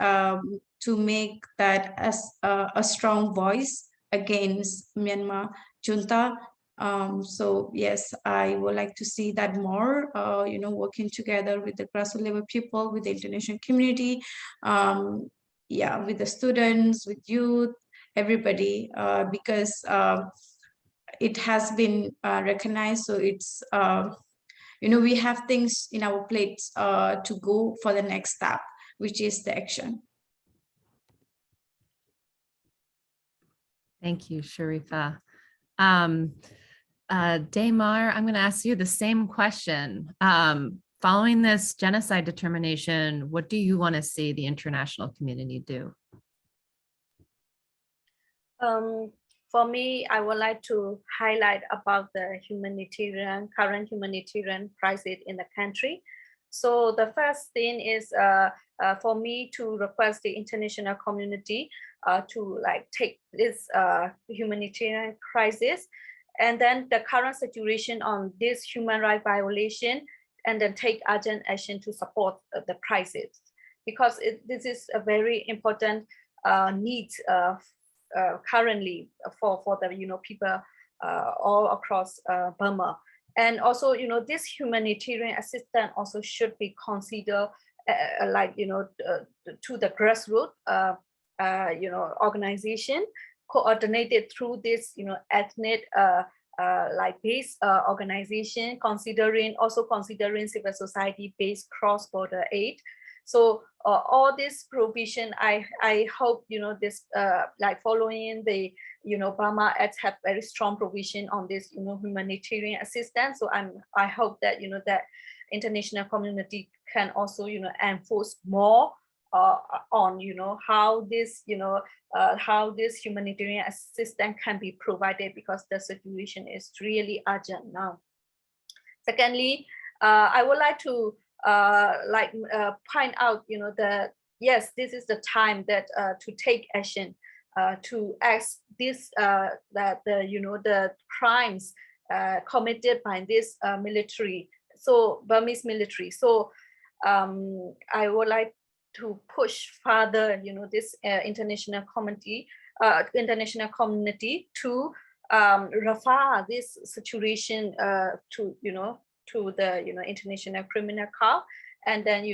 to make that as a strong voice against Myanmar junta. So yes, I would like to see that more, working together with the grassroots level people, with the international community, with the students, with youth, everybody, because it has been recognized. So it's, we have things in our plates to go for the next step, which is the action. Thank you, Sharifa. Daymar, I'm going to ask you the same question. Following this genocide determination, what do you want to see the international community do? For me, I would like to highlight about the current humanitarian crisis in the country. So the first thing is for me to request the international community to take this humanitarian crisis, and then the current situation on this human rights violation, and then take urgent action to support the crisis, because this is a very important need currently for the people all across Burma. And also, this humanitarian assistance also should be considered to the grassroots organization, coordinated through this ethnic based organization, considering civil society based cross-border aid. So all this provision, I hope this following the Burma Act have very strong provision on this humanitarian assistance. So I hope that that international community can also enforce more on how this humanitarian assistance can be provided, because the situation is really urgent now. Secondly, I would like to point out that yes, this is the time that to take action to ask this the crimes committed by this military, so Burmese military. So I would like to push further this international community to refer this situation to the international criminal court, and then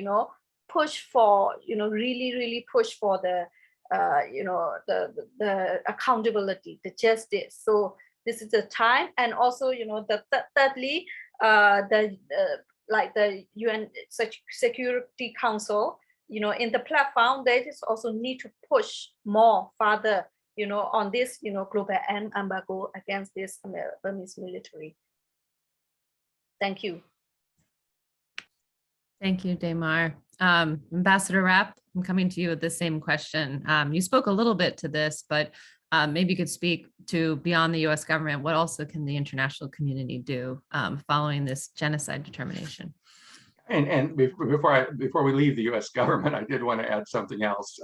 push for really push for the the accountability, the justice. So this is the time. And also thirdly, the UN Security Council, in the platform, they just also need to push more further on this global embargo against this Burmese military. Thank you. Thank you, Daymar. Ambassador Rapp, I'm coming to you with the same question. You spoke a little bit to this, but maybe you could speak to, beyond the US government, what also can the international community do following this genocide determination? Before we leave the U.S. government, I did want to add something else.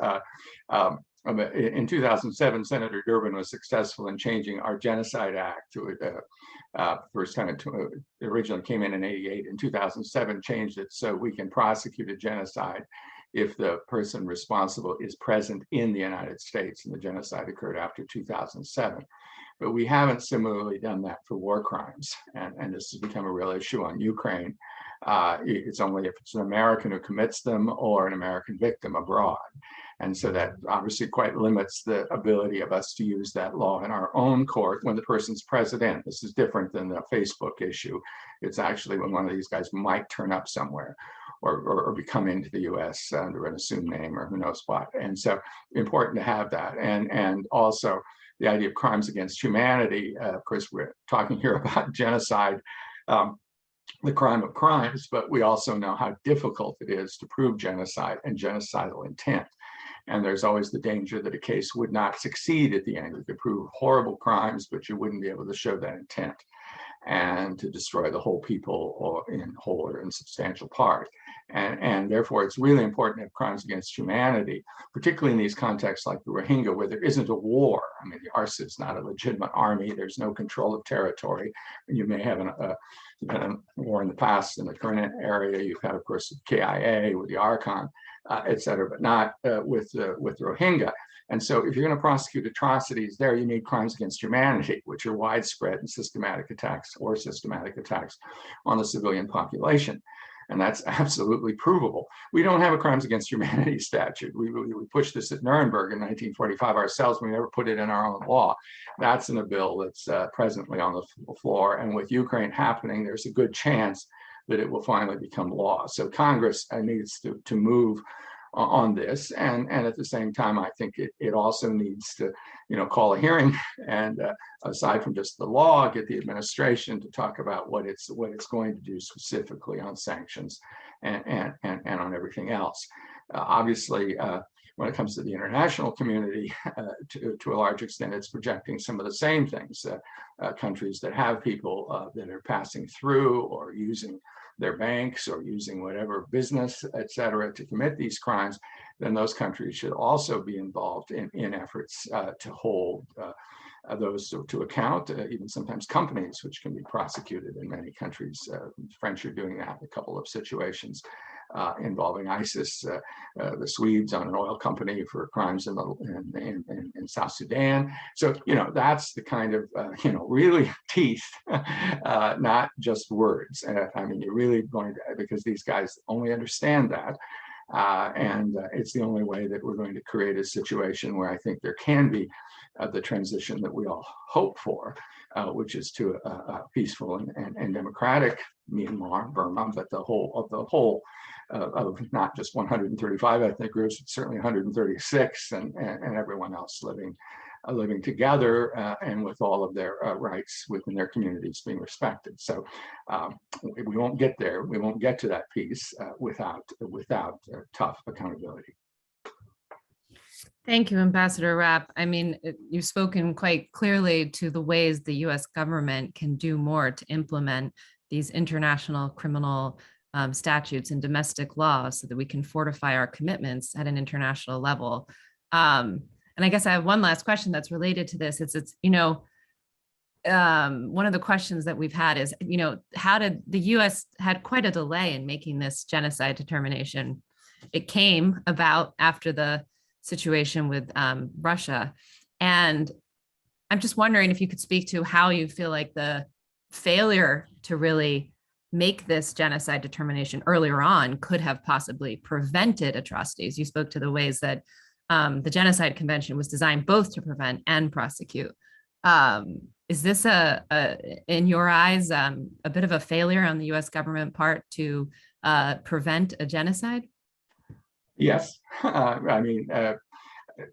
In 2007, Senator Durbin was successful in changing our Genocide Act to first time it originally came in '88. In 2007, changed it so we can prosecute a genocide if the person responsible is present in the United States, and the genocide occurred after 2007. But we haven't similarly done that for war crimes, and this has become a real issue on Ukraine. It's only if it's an American who commits them or an American victim abroad. And so that obviously quite limits the ability of us to use that law in our own court when the person's president. This is different than the Facebook issue. It's actually when one of these guys might turn up somewhere or be come into the US under an assumed name or who knows what. And so important to have that. And also the idea of crimes against humanity. Of course, we're talking here about genocide, the crime of crimes, but we also know how difficult it is to prove genocide and genocidal intent. And there's always the danger that a case would not succeed at the end. You could prove horrible crimes, but you wouldn't be able to show that intent and to destroy the whole people or in whole or in substantial part. And therefore, it's really important to have crimes against humanity, particularly in these contexts like the Rohingya, where there isn't a war. I mean, the RSA is not a legitimate army. There's no control of territory. You may have a war in the past in the current area. You've had, of course, the KIA with the Archon, et cetera, but not with the Rohingya. And so if you're going to prosecute atrocities there, you need crimes against humanity, which are widespread and systematic attacks on the civilian population. And that's absolutely provable. We don't have a crimes against humanity statute. We pushed this at Nuremberg in 1945 ourselves. We never put it in our own law. That's in a bill that's presently on the floor. And with Ukraine happening, there's a good chance that it will finally become law. So Congress needs to move on this, and at the same time, I think it also needs to, call a hearing, and aside from just the law, get the administration to talk about what it's going to do specifically on sanctions and on everything else. Obviously, when it comes to the international community, to a large extent, it's projecting some of the same things. Countries that have people that are passing through or using their banks or using whatever business, et cetera, to commit these crimes, then those countries should also be involved in efforts to hold those to account, even sometimes companies, which can be prosecuted in many countries. The French are doing that in a couple of situations involving ISIS, the Swedes on an oil company for crimes in South Sudan. So, that's the kind of, really teeth, not just words. I mean, you're really going to, because these guys only understand that. And it's the only way that we're going to create a situation where I think there can be the transition that we all hope for, which is to a peaceful and democratic Myanmar, Burma, but the whole of not just 135 ethnic groups, but certainly 136, and everyone else living together and with all of their rights within their communities being respected. So we won't get there. We won't get to that peace without tough accountability. Thank you, Ambassador Rapp. I mean, you've spoken quite clearly to the ways the US government can do more to implement these international criminal statutes and domestic laws so that we can fortify our commitments at an international level. And I guess I have one last question that's related to this. It's one of the questions that we've had is, how did the US had quite a delay in making this genocide determination? It came about after the situation with Russia. And I'm just wondering if you could speak to how you feel like the failure to really make this genocide determination earlier on could have possibly prevented atrocities. You spoke to the ways that the Genocide Convention was designed both to prevent and prosecute. Is this in your eyes, a bit of a failure on the US government part to prevent a genocide? Yes, I mean,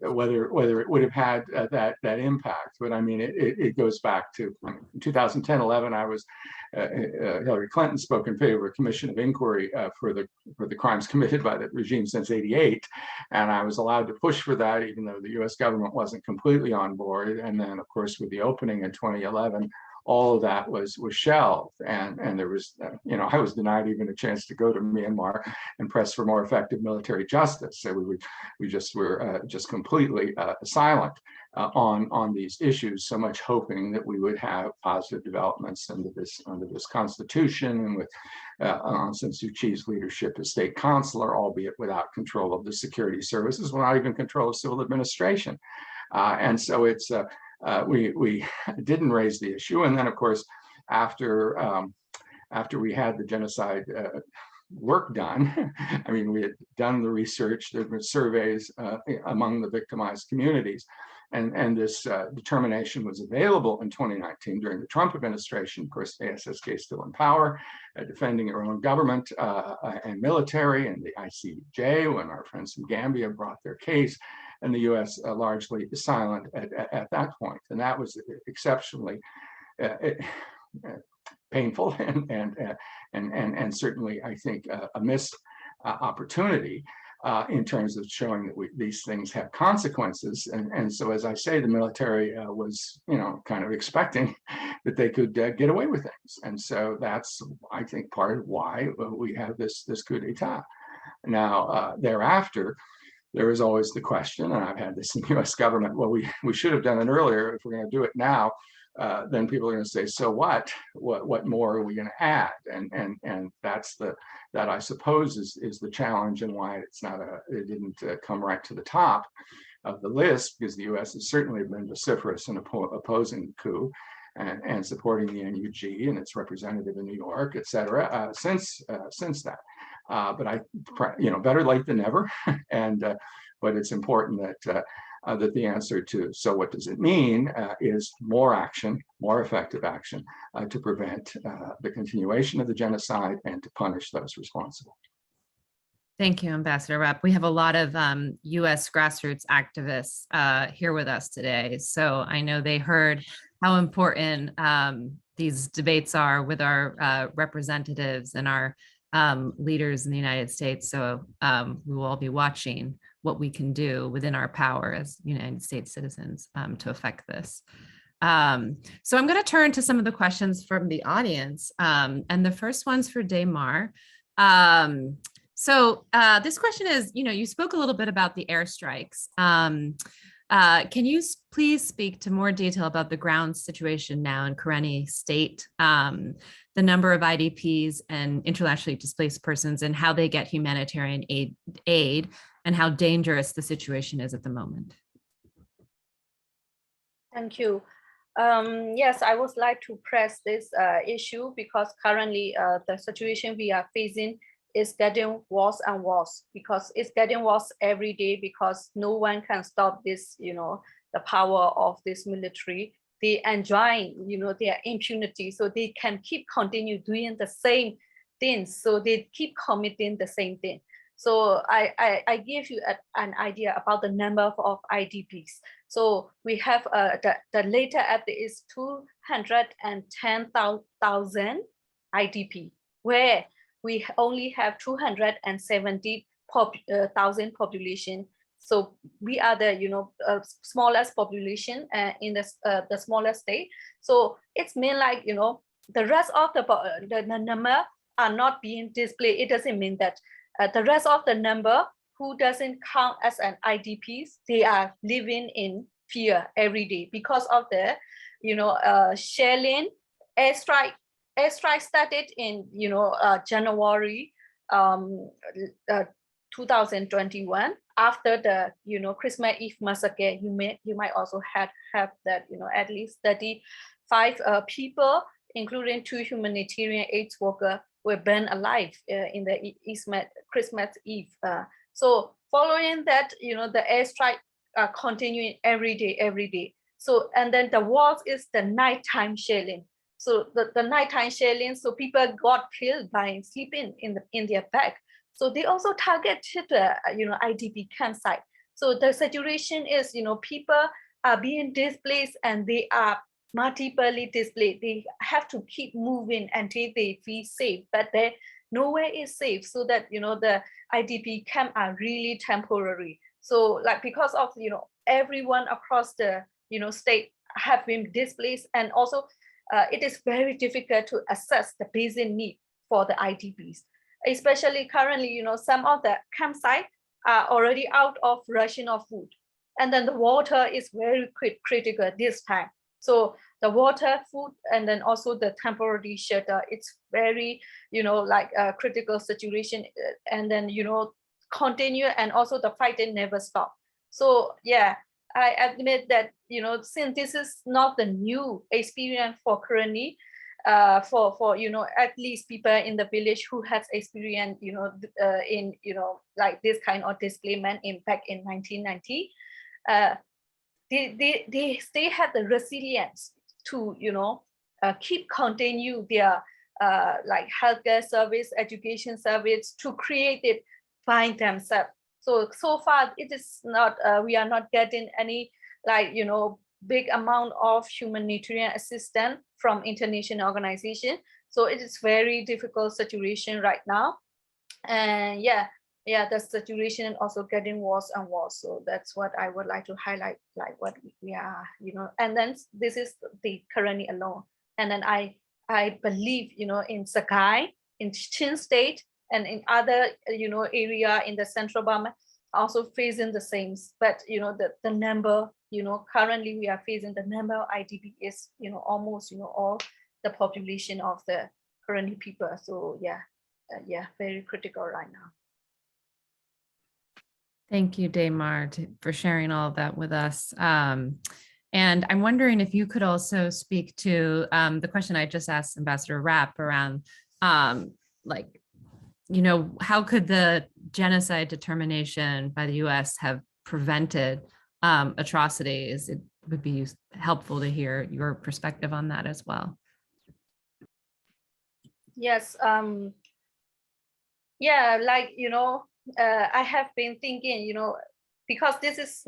whether it would have had that impact. But I mean, it goes back to 2010-11. I was Hillary Clinton spoke in favor of a commission of inquiry for the crimes committed by the regime since '88, and I was allowed to push for that, even though the U.S. government wasn't completely on board. And then, of course, with the opening in 2011. All of that was shelved, and there was, I was denied even a chance to go to Myanmar and press for more effective military justice. So we just were just completely silent on these issues. So much hoping that we would have positive developments under this constitution, and with Aung San Suu Kyi's leadership as state counselor, albeit without control of the security services, well, not even control of civil administration, and so it's. We didn't raise the issue, and then, of course, after we had the genocide work done, I mean, we had done the research, there were surveys among the victimized communities, and this determination was available in 2019 during the Trump administration. Of course, ASSK is still in power, defending their own government and military, and the ICJ, when our friends from Gambia brought their case. And the U.S. Largely silent at that point, and that was exceptionally painful and certainly, I think, a missed opportunity in terms of showing that these things have consequences. And so, as I say, the military was, kind of expecting that they could get away with things, and so that's, I think, part of why we have this coup d'état. Now, thereafter. There is always the question, and I've had this in the U.S. government, well, we should have done it earlier. If we're going to do it now, then people are going to say, so what? What more are we going to add? And that's that I suppose is the challenge, and why it didn't come right to the top of the list, because the U.S. has certainly been vociferous in opposing the coup and supporting the NUG and its representative in New York, et cetera, since that. But better late than never. And but it's important that the answer to so what does it mean is more action, more effective action to prevent the continuation of the genocide and to punish those responsible. Thank you, Ambassador Rapp. We have a lot of U.S. grassroots activists here with us today. So I know they heard how important these debates are with our representatives and our leaders in the United States. So we will all be watching what we can do within our power as United States citizens to affect this. So I'm going to turn to some of the questions from the audience. And the first one's for Daymar. So this question is, you spoke a little bit about the airstrikes. Can you please speak to more detail about the ground situation now in Karenni State, the number of IDPs and internationally displaced persons, and how they get humanitarian aid, and how dangerous the situation is at the moment? Thank you. Yes, I would like to press this issue, because currently the situation we are facing is getting worse and worse, because it's getting worse every day, because no one can stop this, the power of this military. They enjoy, their impunity, so they can continue doing the same things. So they keep committing the same thing. So I give you an idea about the number of IDPs. So we have the later update is 210,000 IDP, where we only have 270,000 population. So we are the smallest population in the smallest state. So it's mean like the rest of the number are not being displayed. It doesn't mean that the rest of the number who doesn't count as an IDPs, they are living in fear every day because of the shelling. Airstrike started in January 2021 after the Christmas Eve massacre. You might also have that at least 35 people, including 2 humanitarian aid workers, were burned alive in the Christmas Eve. So following that, the airstrike continuing every day. So, and then the worst is the nighttime shelling. So the nighttime shelling, so people got killed by sleeping in their bed. So they also targeted the IDP campsite. So the situation is, people are being displaced and they are multiply displaced. They have to keep moving until they feel safe, but they nowhere is safe. So that, the IDP camp are really temporary. So like, because of, everyone across the, state have been displaced, and also it is very difficult to assess the basic need for the IDPs, especially currently, some of the campsites are already out of ration of food. And then the water is very critical this time. So the water, food, and then also the temporary shelter, it's very, like a critical situation. And then, continue, and also the fighting never stop. So yeah, I admit that, since this is not the new experience for currently, for at least people in the village who has experienced, in, like this kind of displacement in back in 1990, they still have the resilience to, keep continue their like healthcare service, education service, to create it by themselves. So far it is not, we are not getting any, like, big amount of humanitarian assistance from international organization. So it is very difficult situation right now. And yeah, the situation also getting worse and worse. So that's what I would like to highlight, like what we are, and then this is the currently alone. And then I believe, in Sakai, in Chin State, and in other, area in the central Burma, also facing the same. But, the number, currently we are facing the number of IDP is, almost, all the population of the currently people. So yeah, very critical right now. Thank you, Daymar, for sharing all of that with us. And I'm wondering if you could also speak to the question I just asked Ambassador Rapp around, like, how could the genocide determination by the US have prevented atrocities? It would be helpful to hear your perspective on that as well. Yes, yeah, like, I have been thinking, because this is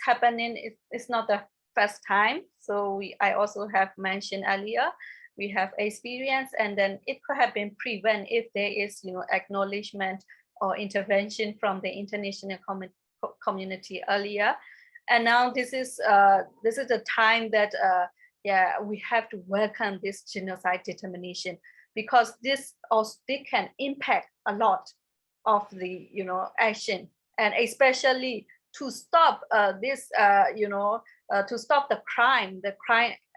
happening, it's not the first time. So I also have mentioned earlier, we have experience, and then it could have been prevented if there is, acknowledgement or intervention from the international community earlier. And now this is the time that we have to welcome this genocide determination, because this also they can impact a lot of the action, and especially to stop this to stop the crime,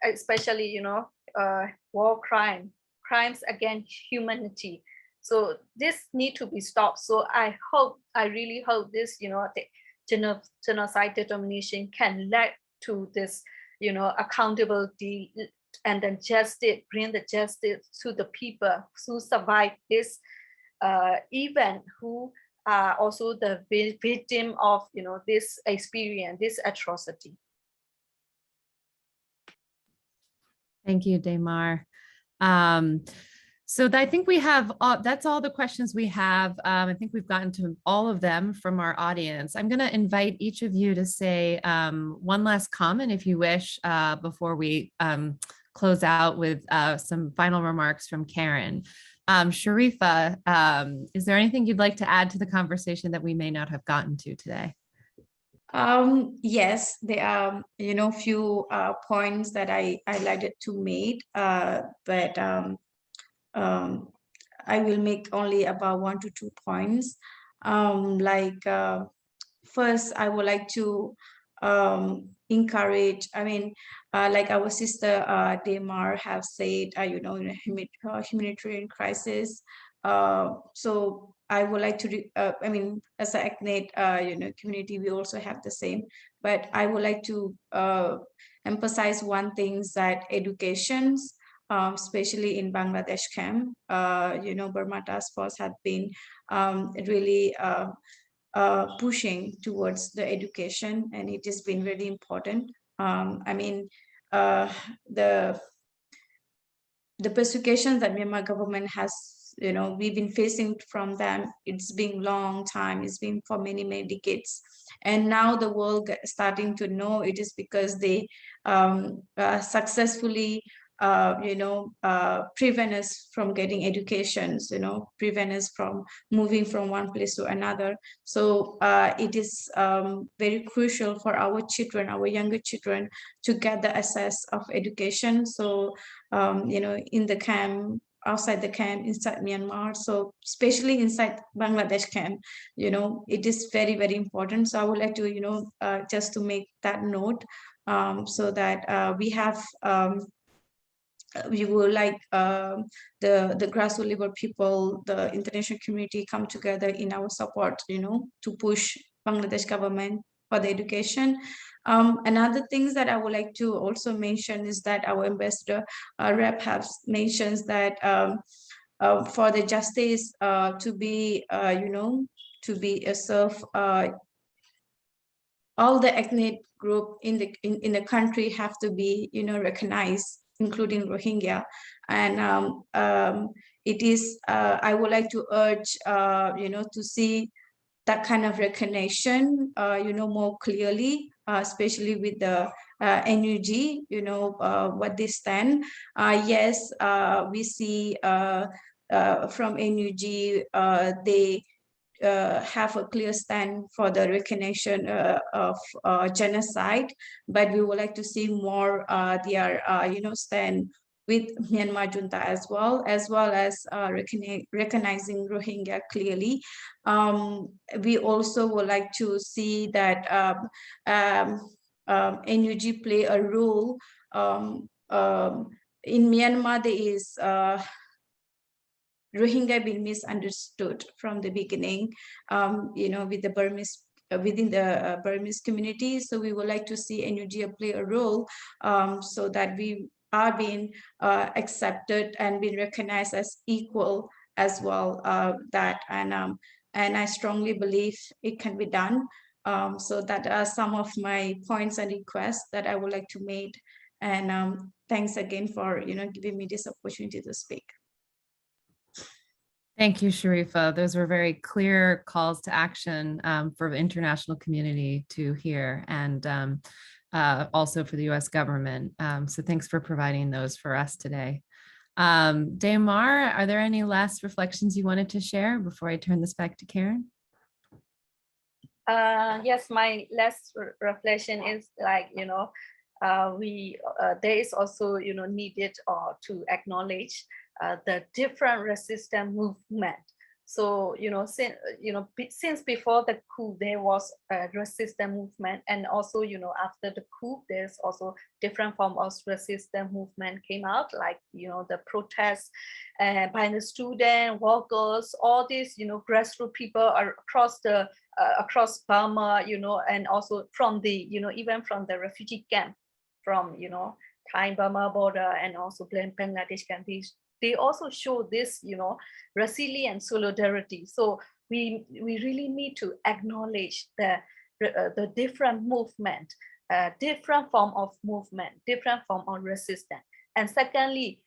especially war crimes against humanity. So this need to be stopped. So I really hope this the genocide determination can lead to this accountability, and then justice, bring the justice to the people who survive this event, who are also the victim of this experience, this atrocity. Thank you, Daymar. So I think we have that's all the questions we have. I think we've gotten to all of them from our audience. I'm going to invite each of you to say one last comment, if you wish, before we close out with some final remarks from Karen. Sharifa, is there anything you'd like to add to the conversation that we may not have gotten to today? Yes, there are, few points that I like to make, but I will make only about 1 to 2 points. First, I would like to encourage, like our sister Daymar have said, in a humanitarian crisis. So I would like to, as an ethnic, community, we also have the same. But I would like to emphasize one thing, is that educations, especially in Bangladesh camp, Burma Task Force had been really pushing towards the education, and it has been really important. The persecutions that Myanmar government has you know, we've been facing from them. It's been long time. It's been for many, many decades. And now the world starting to know it is because they successfully prevent us from getting educations, prevent us from moving from one place to another. So it is very crucial for our children, our younger children, to get the access of education. So, in the camp, outside the camp, inside Myanmar, so especially inside Bangladesh camp, it is very, very important. So I would like to, just to make that note, so that we have we will like the grassroots level people, the international community come together in our support, to push Bangladesh government for the education. Another things that I would like to also mention is that our ambassador rep has mentions that for the justice to be, to be served, all the ethnic group in the country have to be, recognized, including Rohingya. And it is, I would like to urge, to see that kind of recognition, more clearly, especially with the NUG, what they stand. Yes, we see from NUG, they have a clear stand for the recognition of genocide, but we would like to see more their stand with Myanmar junta as well as recognizing Rohingya clearly. We also would like to see that NUG play a role. In Myanmar, there is Rohingya been misunderstood from the beginning, with the Burmese within the Burmese community. So we would like to see NUG play a role, so that we are being accepted and being recognized as equal as well. And I strongly believe it can be done. So that are some of my points and requests that I would like to make. And thanks again for giving me this opportunity to speak. Thank you, Sharifa. Those were very clear calls to action for the international community to hear, and also for the US government. So thanks for providing those for us today. Daymar, are there any last reflections you wanted to share before I turn this back to Karen? Yes, my last reflection is like, there is also, needed to acknowledge the different resistance movement. So, since before the coup, there was a resistance movement, and also, after the coup, there's also different form of resistance movement came out, like, the protests by the student, workers, all these, grassroots people are across Burma, and also from the, even from the refugee camp, from, Thai-Burma border, and also Bangladesh countries. They also show this, resilience, solidarity. So we really need to acknowledge the different movement, different form of movement, different form of resistance. And secondly,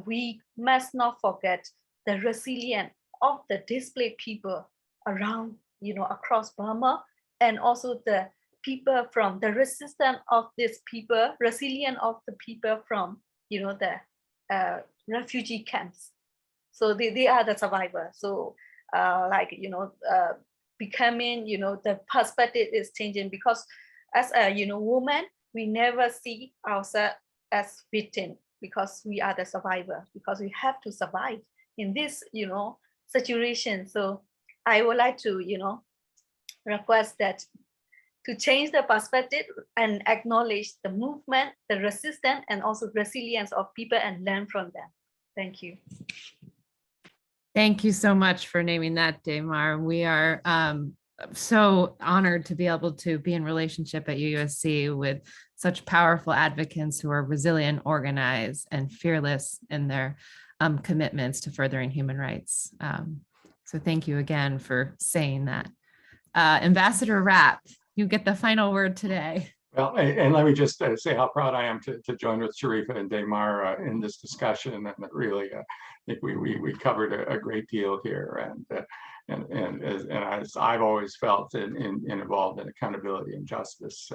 we must not forget the resilience of the displaced people around, across Burma, and also the people from the resistance of these people, resilience of the people from, the refugee camps. So they are the survivors. So becoming, the perspective is changing, because as a, woman, we never see ourselves as victim, because we are the survivor, because we have to survive in this, situation. So I would like to, request that to change the perspective and acknowledge the movement, the resistance, and also resilience of people, and learn from them. Thank you. Thank you so much for naming that, Daymar. We are so honored to be able to be in relationship at UUSC with such powerful advocates who are resilient, organized, and fearless in their commitments to furthering human rights. So thank you again for saying that. Ambassador Rapp, you get the final word today. Well, and let me just say how proud I am to join with Sharifa and Damar in this discussion, and that really, I think we covered a great deal here, and as I've always felt involved in accountability and justice,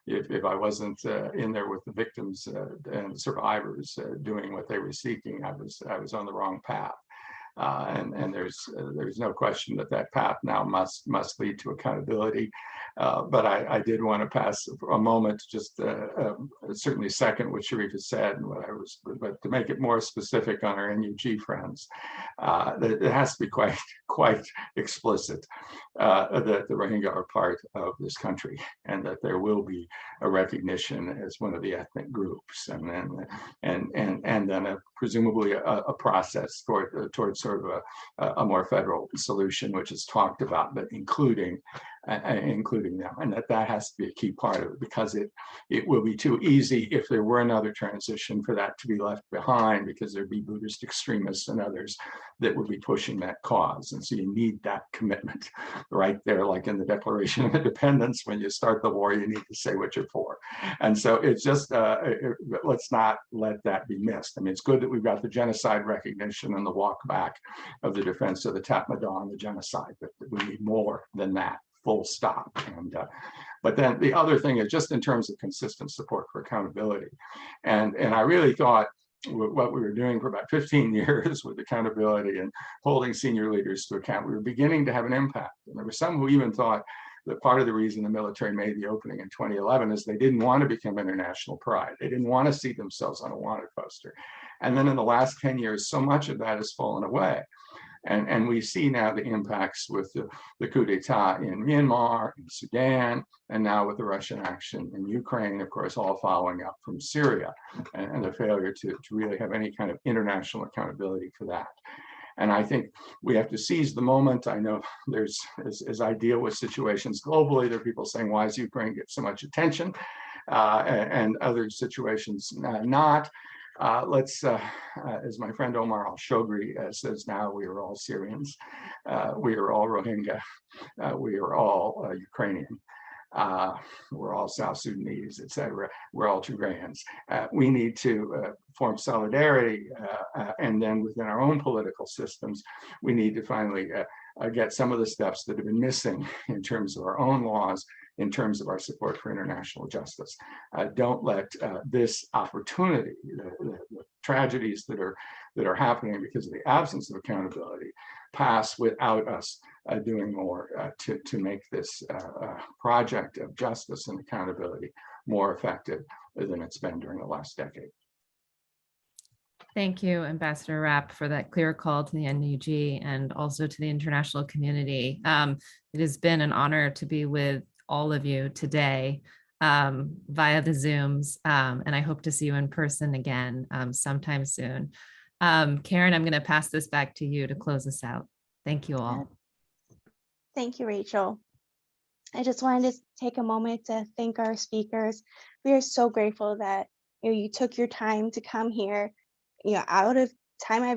if I wasn't in there with the victims and survivors doing what they were seeking, I was on the wrong path. And there's no question that path now must lead to accountability. But I did want to pass a moment, just certainly second what Sharifa said, and but to make it more specific on our NUG friends, it has to be quite explicit that the Rohingya are part of this country, and that there will be a recognition as one of the ethnic groups, and then presumably a process towards sort of a more federal solution, which is talked about, but including them, and that has to be a key part of it, because it will be too easy if there were another transition for that to be left behind, because there'd be Buddhist extremists and others that would be pushing that cause. And so you need that commitment right there, like in the Declaration of Independence, when you start the war, you need to say what you're for. And so it's just, let's not let that be missed. I mean, it's good that we've got the genocide recognition and the walk back of the defense of the Tatmadaw and the genocide, but we need more than that, full stop. And but then the other thing is just in terms of consistent support for accountability. And I really thought what we were doing for about 15 years with accountability and holding senior leaders to account, we were beginning to have an impact. And there were some who even thought that part of the reason the military made the opening in 2011 is they didn't want to become international pride. They didn't want to see themselves on a wanted poster. And then in the last 10 years, so much of that has fallen away. And we see now the impacts with the coup d'etat in Myanmar, in Sudan, and now with the Russian action in Ukraine, of course, all following up from Syria, and the failure to really have any kind of international accountability for that. And I think we have to seize the moment. I know there's, as I deal with situations globally, there are people saying, why does Ukraine get so much attention? And other situations not. As my friend Omar al-Shogri says now, we are all Syrians, we are all Rohingya, we are all Ukrainian, we're all South Sudanese, etc. We're all Tigrayans. We need to form solidarity, and then within our own political systems, we need to finally get some of the steps that have been missing in terms of our own laws, in terms of our support for international justice. Don't let this opportunity, the tragedies that are happening because of the absence of accountability, pass without us doing more to make this project of justice and accountability more effective than it's been during the last decade. Thank you, Ambassador Rapp, for that clear call to the NUG and also to the international community. It has been an honor to be with all of you today via the Zooms, and I hope to see you in person again sometime soon. Karen, I'm going to pass this back to you to close us out. Thank you all. Thank you, Rachel. I just wanted to take a moment to thank our speakers. We are so grateful that you took your time to come here, out of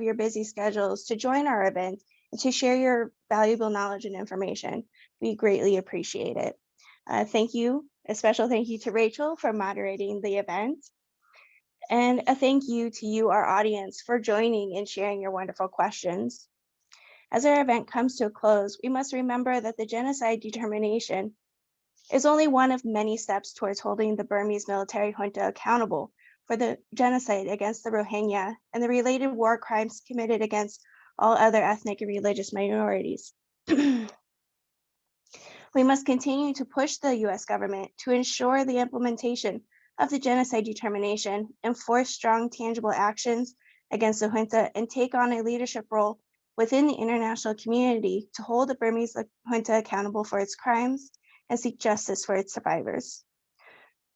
your busy schedules to join our event and to share your valuable knowledge and information. We greatly appreciate it. Thank you. A special thank you to Rachel for moderating the event. And a thank you to you, our audience, for joining and sharing your wonderful questions. As our event comes to a close, we must remember that the genocide determination is only one of many steps towards holding the Burmese military junta accountable for the genocide against the Rohingya and the related war crimes committed against all other ethnic and religious minorities. We must continue to push the US government to ensure the implementation of the genocide determination, enforce strong, tangible actions against the junta, and take on a leadership role within the international community to hold the Burmese junta accountable for its crimes and seek justice for its survivors.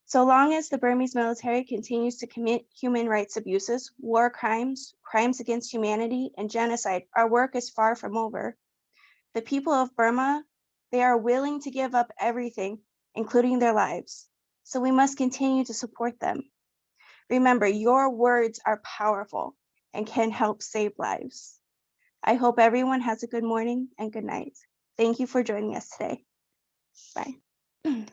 So long as the Burmese military continues to commit human rights abuses, war crimes, crimes against humanity, and genocide, our work is far from over. The people of Burma, they are willing to give up everything, including their lives. So we must continue to support them. Remember, your words are powerful and can help save lives. I hope everyone has a good morning and good night. Thank you for joining us today. Bye.